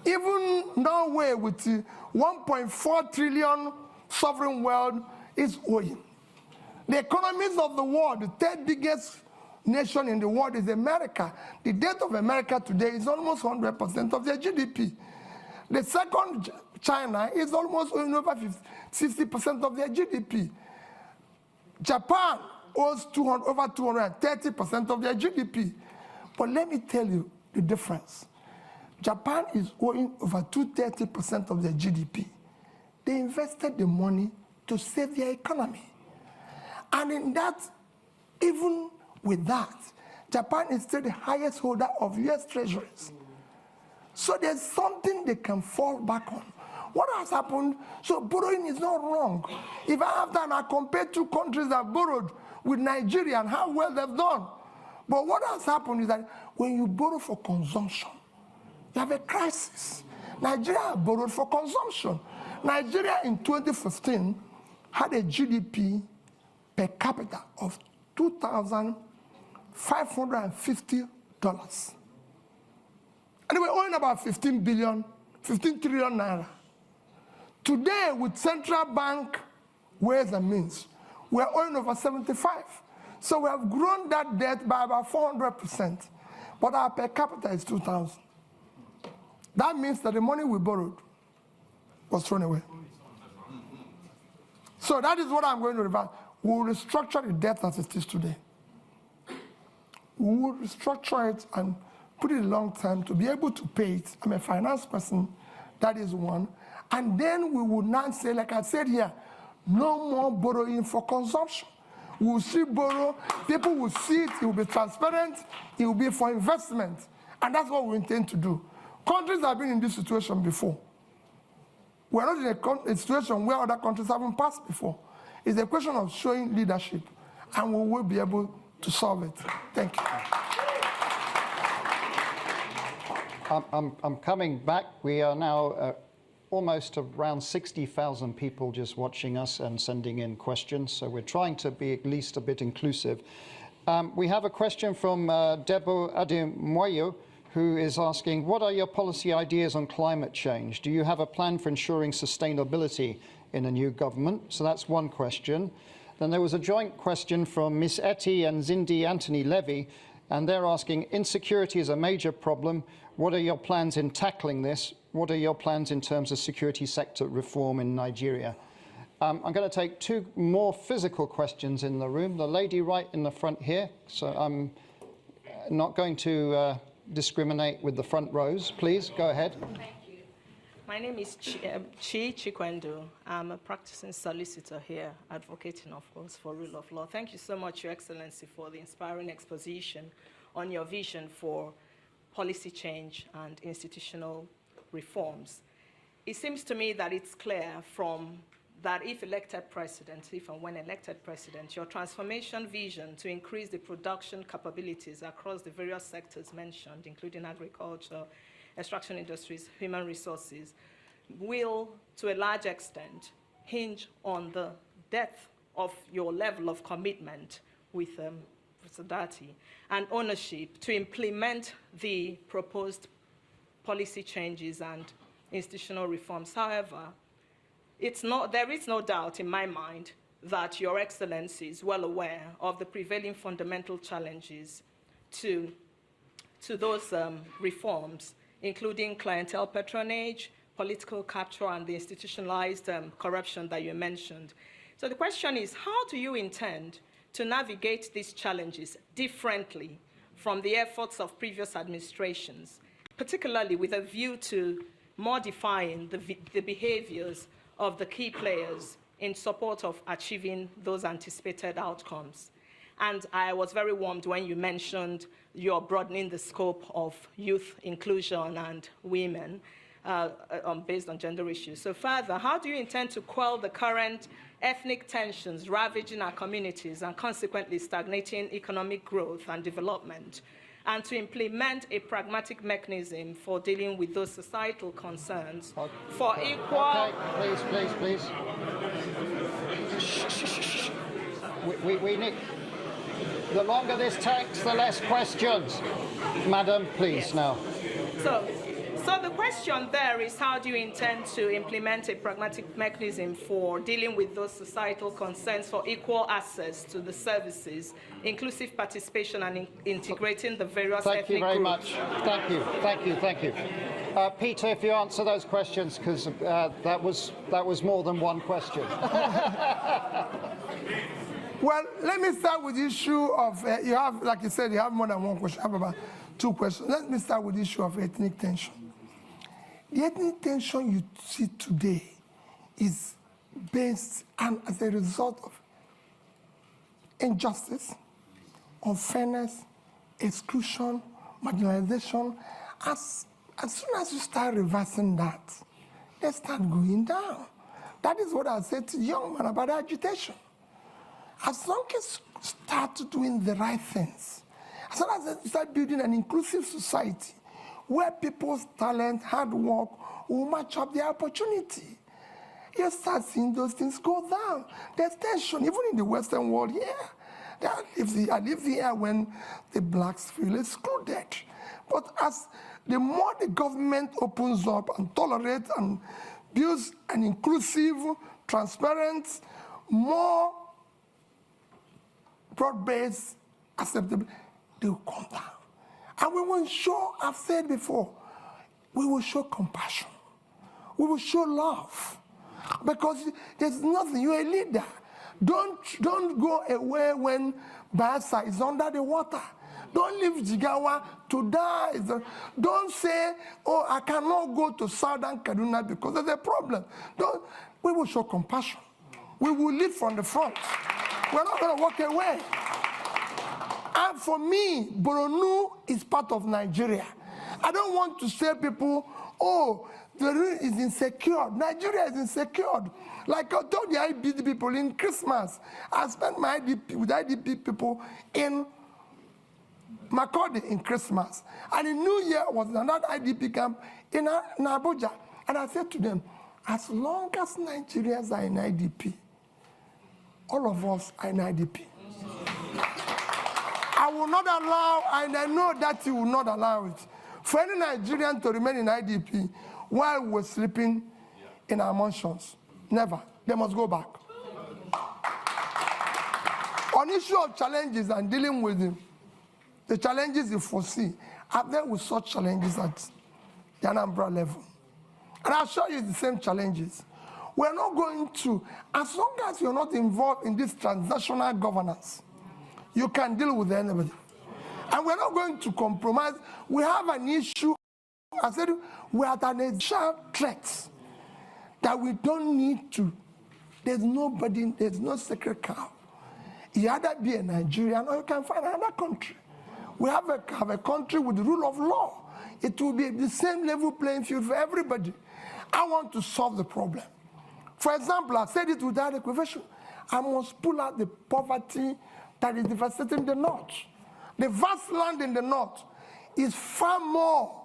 B: Even Norway, with 1.4 trillion sovereign wealth, is owing. The economies of the world, the third biggest nation in the world is America. The debt of America today is almost 100% of their GDP. The second, China, is almost owing over 60% of their GDP. Japan owes over 230% of their GDP. But let me tell you the difference. Japan is owing over 230% of their GDP. They invested the money to save their economy. And in that, even with that, Japan is still the highest holder of US treasuries. So there's something they can fall back on. What has happened? So borrowing is not wrong. If I have done, I compare two countries that borrowed with Nigeria and how well they've done. But what has happened is that when you borrow for consumption, you have a crisis. Nigeria borrowed for consumption. Nigeria in 2015 had a GDP per capita of $2,550. And they were owing about 15 trillion naira. Today, with central bank ways and means, we're owing over 75. So we have grown that debt by about 400%, but our per capita is 2,000. That means that the money we borrowed was thrown away. So that is what I'm going to reverse. We will restructure the debt as it is today. We will restructure it and put it long term to be able to pay it. I'm a finance person, that is one. And then we will not say, like I said here, no more borrowing for consumption. We will still borrow, people will see it, it will be transparent, it will be for investment. And that's what we intend to do. Countries have been in this situation before. We're not in a situation where other countries haven't passed before. It's a question of showing leadership, and we will be able to solve it. Thank you.
A: I'm coming back. We are now almost around 60,000 people just watching us and sending in questions, so we're trying to be at least a bit inclusive. We have a question from Debo Ademoyo, who is asking, what are your policy ideas on climate change? Do you have a plan for ensuring sustainability in a new government? So that's one question. Then there was a joint question from Miss Etty and Zindi Anthony Levy, and they're asking, insecurity is a major problem. What are your plans in tackling this? What are your plans in terms of security sector reform in Nigeria? I'm going to take two more physical questions in the room. The lady right in the front here. So I'm not going to discriminate with the front rows. Please, go ahead.
G: Thank you. My name is Chi Chikwendo. I'm a practicing solicitor here, advocating, of course, for rule of law. Thank you so much, Your Excellency, for the inspiring exposition on your vision for policy change and institutional reforms. It seems to me that it's clear from that if elected president, if and when elected president, your transformation vision to increase the production capabilities across the various sectors mentioned, including agriculture, extraction industries, human resources, will, to a large extent, hinge on the depth of your level of commitment with Obi-Datti and ownership to implement the proposed policy changes and institutional reforms. However, there is no doubt in my mind that Your Excellency is well aware of the prevailing fundamental challenges to those reforms, including clientele patronage, political capture, and the institutionalized corruption that you mentioned. So the question is, how do you intend to navigate these challenges differently from the efforts of previous administrations, particularly with a view to modifying the behaviors of the key players in support of achieving those anticipated outcomes? And I was very warmed when you mentioned you're broadening the scope of youth inclusion and women based on gender issues. So further, how do you intend to quell the current ethnic tensions ravaging our communities and consequently stagnating economic growth and development, and to implement a pragmatic mechanism for dealing with those societal concerns for equal...
A: Okay, please. we need... The longer this takes, the less questions. Madam, please, now.
G: So the question there is, how do you intend to implement a pragmatic mechanism for dealing with those societal concerns for equal access to the services, inclusive participation, and integrating the various ethnic groups?
A: Thank you very much. Thank you. Peter, if you answer those questions, because that was more than one question.
B: Well, let me start with the issue of, you have, like you said, you have more than one question. I have about 2 questions. Let me start with the issue of ethnic tension. The ethnic tension you see today is based and as a result of injustice, unfairness, exclusion, marginalization. As soon as you start reversing that, they start going down. That is what I said to the young man about agitation. As long as you start doing the right things, as long as you start building an inclusive society where people's talent, hard work will match up their opportunity, you start seeing those things go down. There's tension, even in the Western world here. I live here when the blacks feel excluded. But as the more the government opens up and tolerates and builds an inclusive, transparent, more broad-based, acceptable, they will come down. And we will show, I've said before, we will show compassion. We will show love. Because there's nothing, you're a leader. Don't go away when Bayelsa is under the water. Don't leave Jigawa to die. Don't say, oh, I cannot go to Southern Kaduna because there's a problem. We will show compassion. We will lead from the front. We're not going to walk away. And for me, Borno is part of Nigeria. I don't want to say people, oh, the region is insecure. Nigeria is insecure. Like I told the IDP people in Christmas, I spent my IDP with IDP people in Makurdi in Christmas. And in New Year was another IDP camp in Abuja. And I said to them, as long as Nigerians are in IDP, all of us are in IDP. I will not allow, and I know that you will not allow it, for any Nigerian to remain in IDP while we're sleeping in our mansions. Never. They must go back. On issue of challenges and dealing with them, the challenges you foresee, I've dealt with such challenges at the Anambra level. And I'll show you the same challenges. We're not going to, as long as you're not involved in this transnational governance, you can deal with anybody. And we're not going to compromise. We have an issue, I said, we're at an initial threat that we don't need to. There's nobody, there's no sacred cow. You either be a Nigerian or you can find another country. We have a country with the rule of law. It will be the same level playing field for everybody. I want to solve the problem. For example, I said it without equivocation. I must pull out the poverty that is devastating the north. The vast land in the north is far more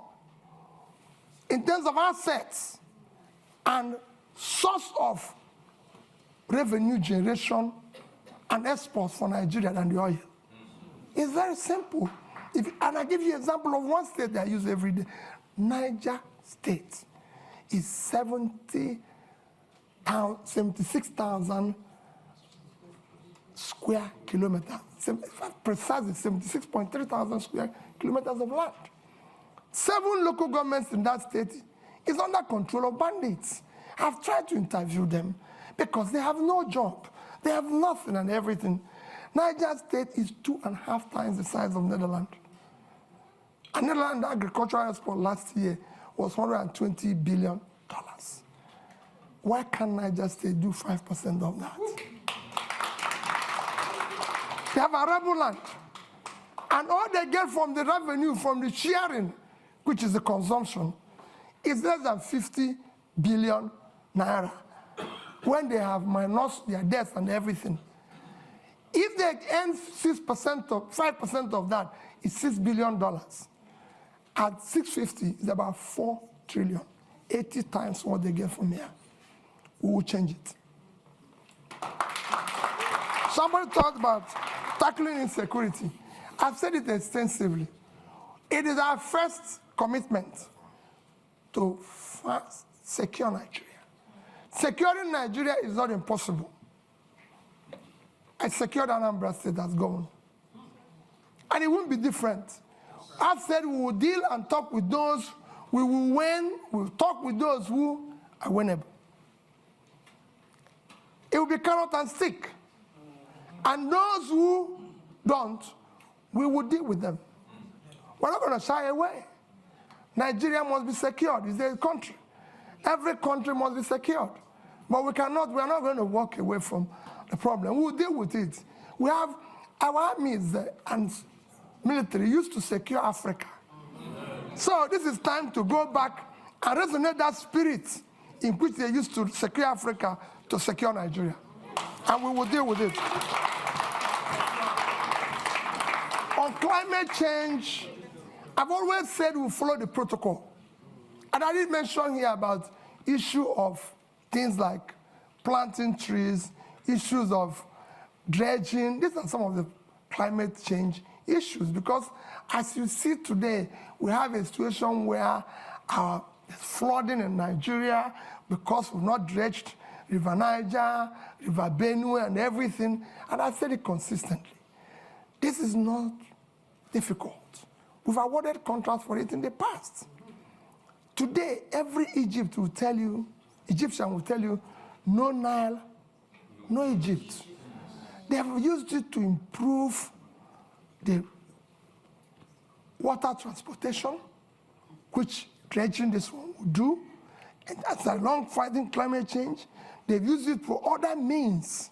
B: in terms of assets and source of revenue generation and exports for Nigeria than the oil. It's very simple. And I give you an example of one state that I use every day. Niger State is 76,000 square kilometers. Precisely 76.3 thousand square kilometers of land. 7 local governments in that state is under control of bandits. I've tried to interview them because they have no job. They have nothing and everything. Niger State is 2.5 times the size of Netherlands. And Netherlands agricultural export last year was $120 billion. Why can't Niger State do 5% of that? They have arable land. And all they get from the revenue, from the sharing, which is the consumption, is less than 50 billion naira. When they have minus their debts and everything. If they earn 6% or 5% of that, it's $6 billion. At 650, it's about 4 trillion, 80 times what they get from here. We will change it. Somebody talked about tackling insecurity. I've said it extensively. It is our first commitment to first secure Nigeria. Securing Nigeria is not impossible. I secured Anambra State, that's gone. And it won't be different. I've said we will deal and talk with those we will win, we'll talk with those who are winnable. It will be carrot and stick. And those who don't, we will deal with them. We're not going to shy away. Nigeria must be secured. It's a country. Every country must be secured. But we're not going to walk away from the problem. We'll deal with it. We have our armies and military used to secure Africa. So this is time to go back and resonate that spirit in which they used to secure Africa to secure Nigeria. And we will deal with it. On climate change, I've always said we'll follow the protocol. And I did mention here about issue of things like planting trees, issues of dredging. These are some of the climate change issues, because as you see today, we have a situation where there's flooding in Nigeria because we've not dredged River Niger, River Benue, and everything. And I said it consistently. This is not difficult. We've awarded contracts for it in the past. Today, every Egyptian will tell you, no Nile, no Egypt. They have used it to improve the water transportation, which dredging this one will do. And that's a long fighting climate change. They've used it for other means,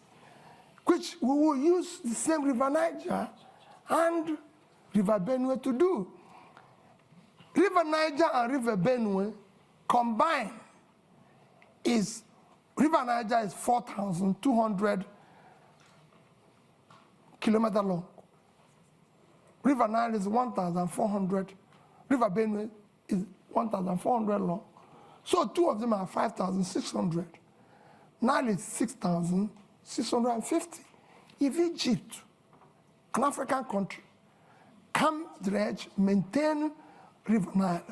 B: which we will use the same River Niger and River Benue to do. River Niger and River Benue combined River Niger is 4,200 kilometers long. River Nile is 1,400. River Benue is 1,400 long. So two of them are 5,600. Nile is 6,650. If Egypt, an African country, can dredge, maintain River Nile,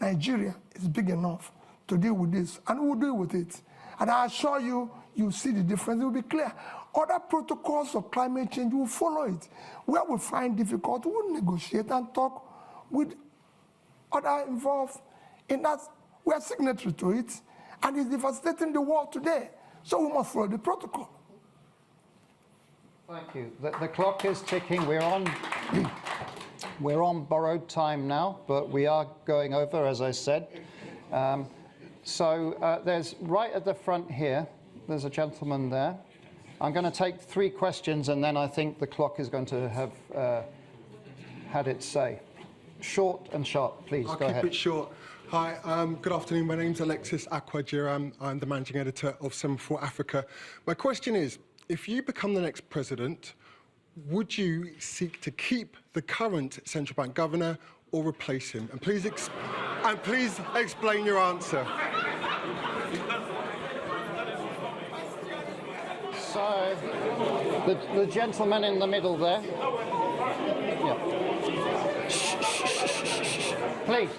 B: Nigeria is big enough to deal with this, and we'll deal with it. And I assure you, you'll see the difference, it will be clear. Other protocols of climate change will follow it. Where we find difficult, we'll negotiate and talk with other involved in that. We are signatory to it, and it's devastating the world today. So we must follow the protocol.
A: Thank you. The clock is ticking. We're on borrowed time now, but we are going over, as I said. There's right at the front here, there's a gentleman there. I'm going to take 3 questions, and then I think the clock is going to have had its say. Short and sharp, please. Go ahead.
H: I'll keep it short. Hi, good afternoon. My name's Alexis Akwajiram. I'm the managing editor of Semaphore Africa. My question is, if you become the next president, would you seek to keep the current central bank governor or replace him? And please explain your answer.
A: So, the gentleman in the middle there. Yeah. Please.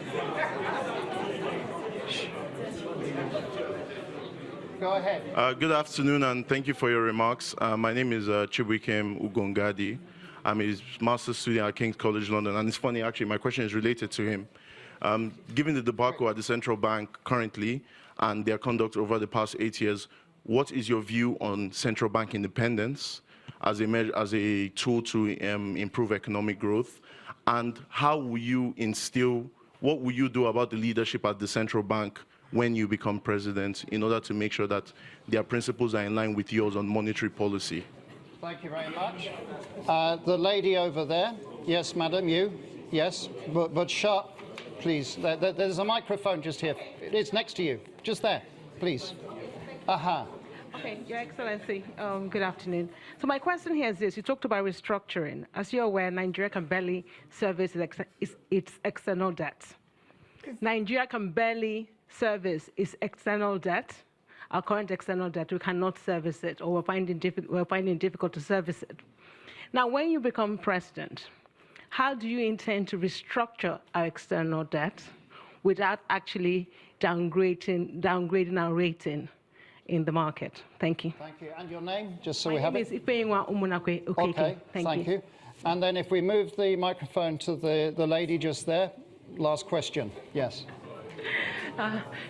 A: Go ahead.
I: Good afternoon, and thank you for your remarks. My name is Chibuikem Ugongadi. I'm his master's student at King's College London, and it's funny, actually, my question is related to him. Given the debacle at the central bank currently and their conduct over the past 8 years, what is your view on central bank independence as a tool to improve economic growth? And how will you what will you do about the leadership at the central bank when you become president in order to make sure that their principles are in line with yours on monetary policy?
A: Thank you very much. The lady over there. Yes, madam, you. Yes, but sharp, please. There's a microphone just here. It's next to you. Just there, please. Aha.
J: Okay, Your Excellency, good afternoon. So my question here is this. You talked about restructuring. As you're aware, Nigeria can barely service its external debt. Nigeria can barely service its external debt. our current external debt, we cannot service it, or we're finding it difficult to service it. Now, when you become president, how do you intend to restructure our external debt without actually downgrading our rating in the market? Thank you.
A: Thank you. And your name, just so
J: My
A: we have
J: name
A: it?
J: is Ifeyinwa Umunakwe Okeke.
A: Okay, thank you. And then if we move the microphone to the lady just there, last question. Yes.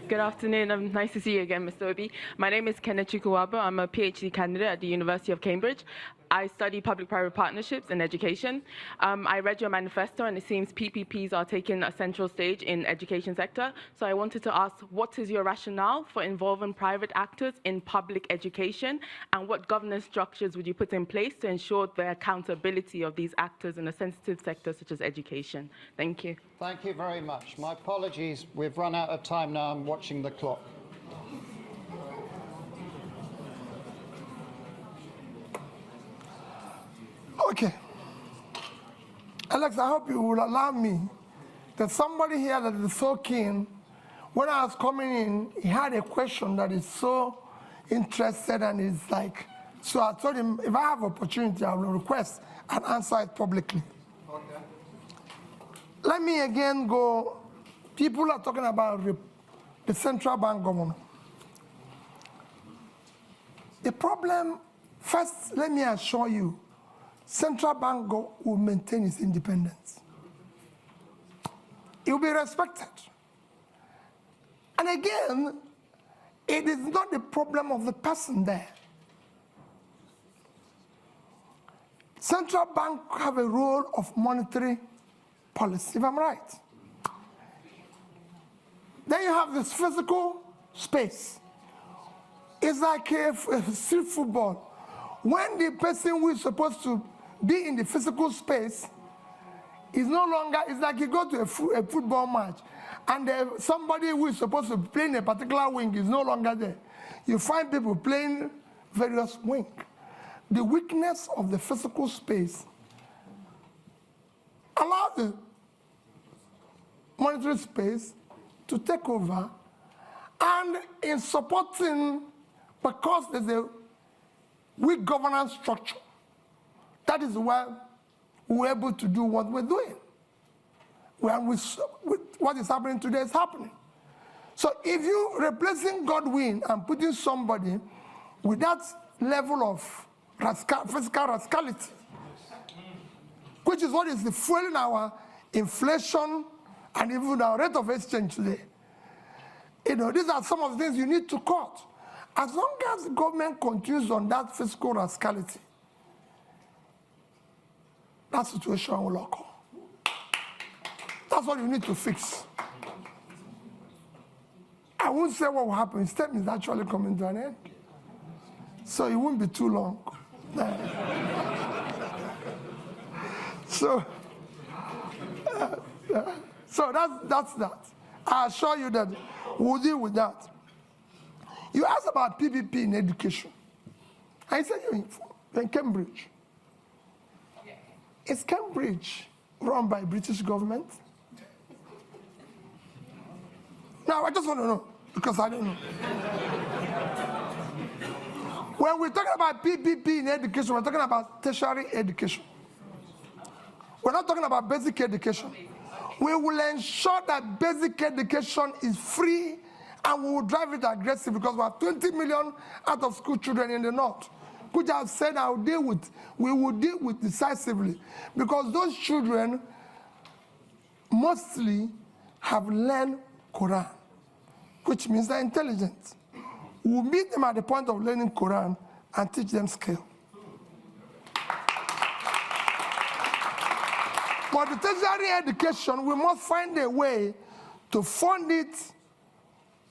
K: Good afternoon. Nice to see you again, Mr. Obi. My name is Kenneth Chukwuwabo. I'm a PhD candidate at the University of Cambridge. I study public-private partnerships in education. I read your manifesto, and it seems PPPs are taking a central stage in education sector. So I wanted to ask, what is your rationale for involving private actors in public education, and what governance structures would you put in place to ensure the accountability of these actors in a sensitive sector such as education? Thank you.
A: Thank you very much. My apologies. We've run out of time now. I'm watching the clock.
B: Okay. Alex, I hope you will allow me. There's somebody here that is so keen. When I was coming in, he had a question that is so interested, and is like, so I told him, if I have opportunity, I will request and answer it publicly. Okay. Let me again go. People are talking about the central bank governor. The problem, first, let me assure you, central bank will maintain its independence. It will be respected. And again, it is not the problem of the person there. Central bank have a role of monetary policy, if I'm right. Then you have this physical space. It's like a street football. When the person who is supposed to be in the physical space is no longer, it's like you go to a football match, and somebody who is supposed to play in a particular wing is no longer there. You find people playing various wings. The weakness of the physical space allows the monetary space to take over, and in supporting, because there's a weak governance structure, that is why we're able to do what we're doing. With what is happening today is happening. So if you're replacing Godwin and putting somebody with that level of fiscal rascality, which is what is fueling our inflation and even our rate of exchange today, these are some of the things you need to cut. As long as the government continues on that fiscal rascality, that situation will occur. That's what you need to fix. I won't say what will happen. His term is actually coming to an end. So it won't be too long. So that's that. I assure you that we'll deal with that. You asked about PPP in education. I said you're in Cambridge. Is Cambridge run by British government? Now, I just want to know, because I don't know. When we're talking about PPP in education, we're talking about tertiary education. We're not talking about basic education. We will ensure that basic education is free, and we will drive it aggressive, because we have 20 million out of school children in the north, which I've said we will deal with decisively, because those children mostly have learned Quran, which means they're intelligent. We'll meet them at the point of learning Quran and teach them skill. For the tertiary education, we must find a way to fund it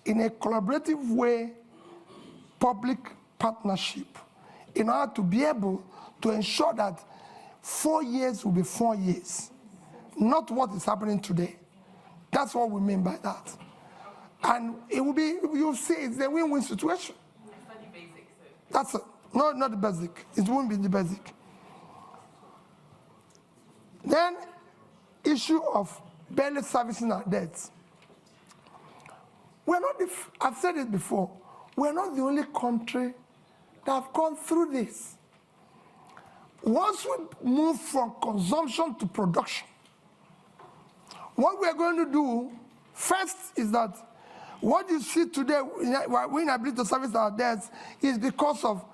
B: in a collaborative way, public partnership, in order to be able to ensure that 4 years will be 4 years, not what is happening today. That's what we mean by that. And it will be, you'll see, it's a win-win situation.
K: Study basics.
B: That's it. No, not the basic. It won't be the basic. Then, issue of barely servicing our debts. We're not, I've said it before, we're not the only country that have gone through this. Once we move from consumption to production, what we're going to do first is that what you see today, we're inability to service our debts, is because of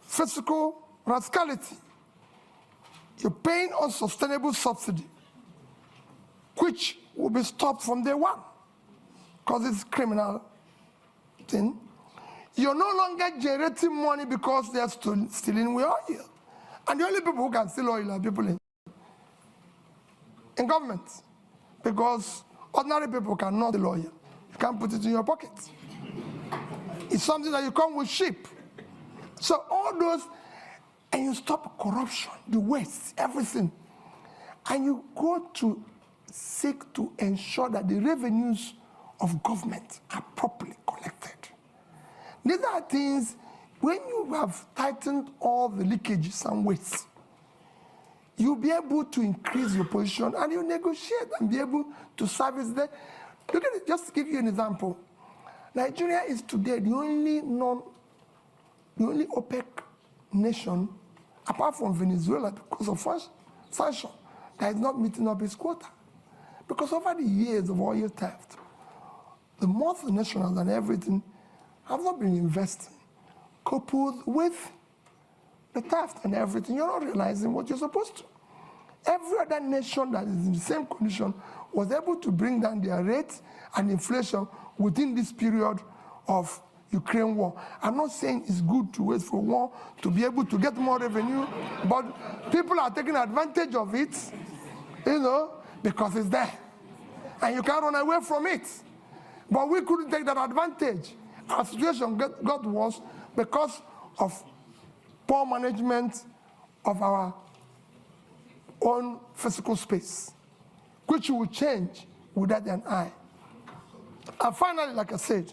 B: fiscal rascality. You're paying unsustainable subsidy, which will be stopped from day one, because it's a criminal thing. You're no longer generating money because they're stealing oil. And the only people who can steal oil are people in government, because ordinary people cannot steal oil. You can't put it in your pocket. It's something that you come with sheep. So all those, and you stop corruption, the waste, everything. And you go to seek to ensure that the revenues of government are properly collected. These are things, when you have tightened all the leakages and wastes, you'll be able to increase your position and you negotiate and be able to service them. Look at it, just to give you an example. Nigeria is today the only OPEC nation, apart from Venezuela, because of sanction, that is not meeting up its quota. Because over the years of oil theft, the multinationals and everything have not been investing, coupled with the theft and everything. You're not realizing what you're supposed to. Every other nation that is in the same condition was able to bring down their rates and inflation within this period of Ukraine war. I'm not saying it's good to wait for war to be able to get more revenue, but people are taking advantage of it, because it's there. And you can't run away from it. But we couldn't take that advantage. Our situation got worse because of poor management of our own physical space, which will change with that and I. And finally, like I said,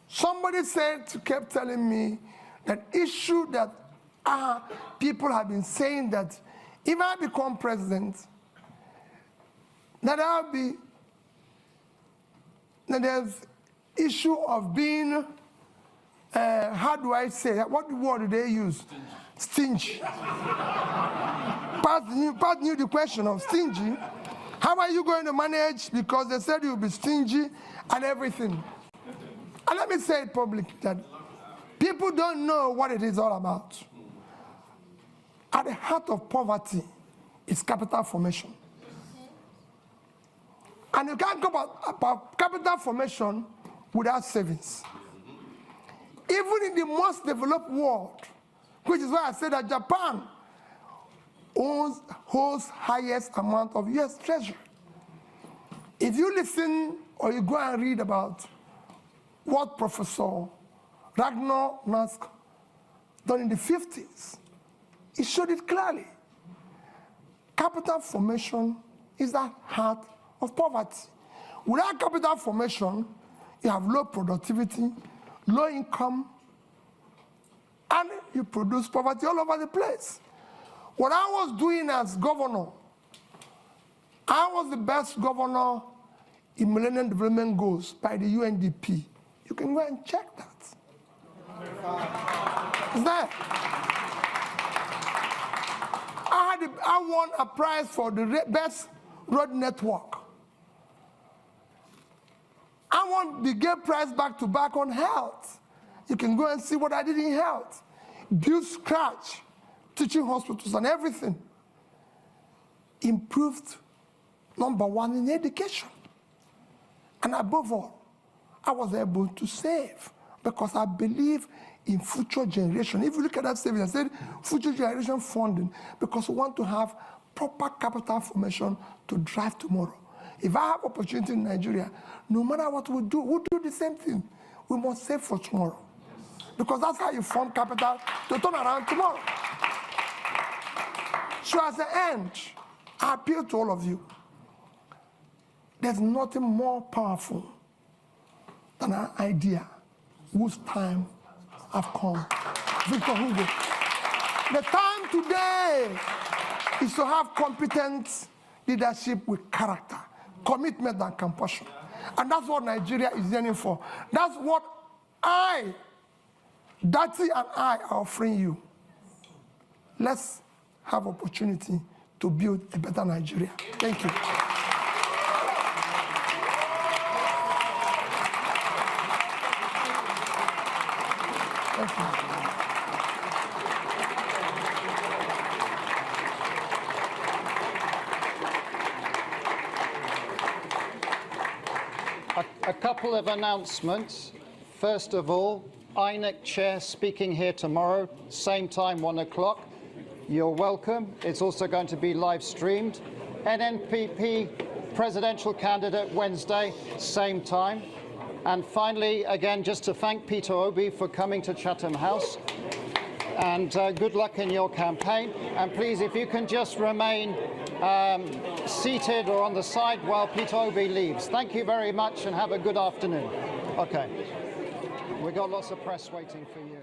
B: somebody kept telling me that issue that people have been saying that if I become president, that there's issue of being, how do I say, what word do they use? Stingy. Pat knew the question of stingy. How are you going to manage? Because they said you'll be stingy and everything. And let me say it publicly that people don't know what it is all about. At the heart of poverty is capital formation. And you can't go about capital formation without savings. Even in the most developed world, which is why I said that Japan holds highest amount of US treasury. If you listen or you go and read about what Professor Ragnar Nask done in the 50s, he showed it clearly. Capital formation is the heart of poverty. Without capital formation, you have low productivity, low income, and you produce poverty all over the place. What I was doing as governor, I was the best governor in Millennium Development Goals by the UNDP. You can go and check that. It's there. I won a prize for the best road network. I won the Gay Prize back-to-back on health. You can go and see what I did in health. Build scratch, teaching hospitals and everything. Improved #1 in education. And above all, I was able to save because I believe in future generation. If you look at that saving, I said future generation funding because we want to have proper capital formation to drive tomorrow. If I have opportunity in Nigeria, no matter what we do, we'll do the same thing. We must save for tomorrow. Because that's how you form capital to turn around tomorrow. So as the end, I appeal to all of you. There's nothing more powerful than an idea whose time have come. Victor Hugo. The time today is to have competent leadership with character, commitment and compassion. And that's what Nigeria is yearning for. That's what Datti and I are offering you. Let's have opportunity to build a better Nigeria. Thank you. Thank you.
A: A couple of announcements. First of all, INEC chair speaking here tomorrow, same time, 1 o'clock. You're welcome. It's also going to be live streamed. NNPP presidential candidate Wednesday, same time. And finally, again, just to thank PeterObi for coming to Chatham House. And good luck in your campaign. And please, if you can just remain seated or on the side while PeterObi leaves. Thank you very much and have a good afternoon. Okay. We've got lots of press waiting for you.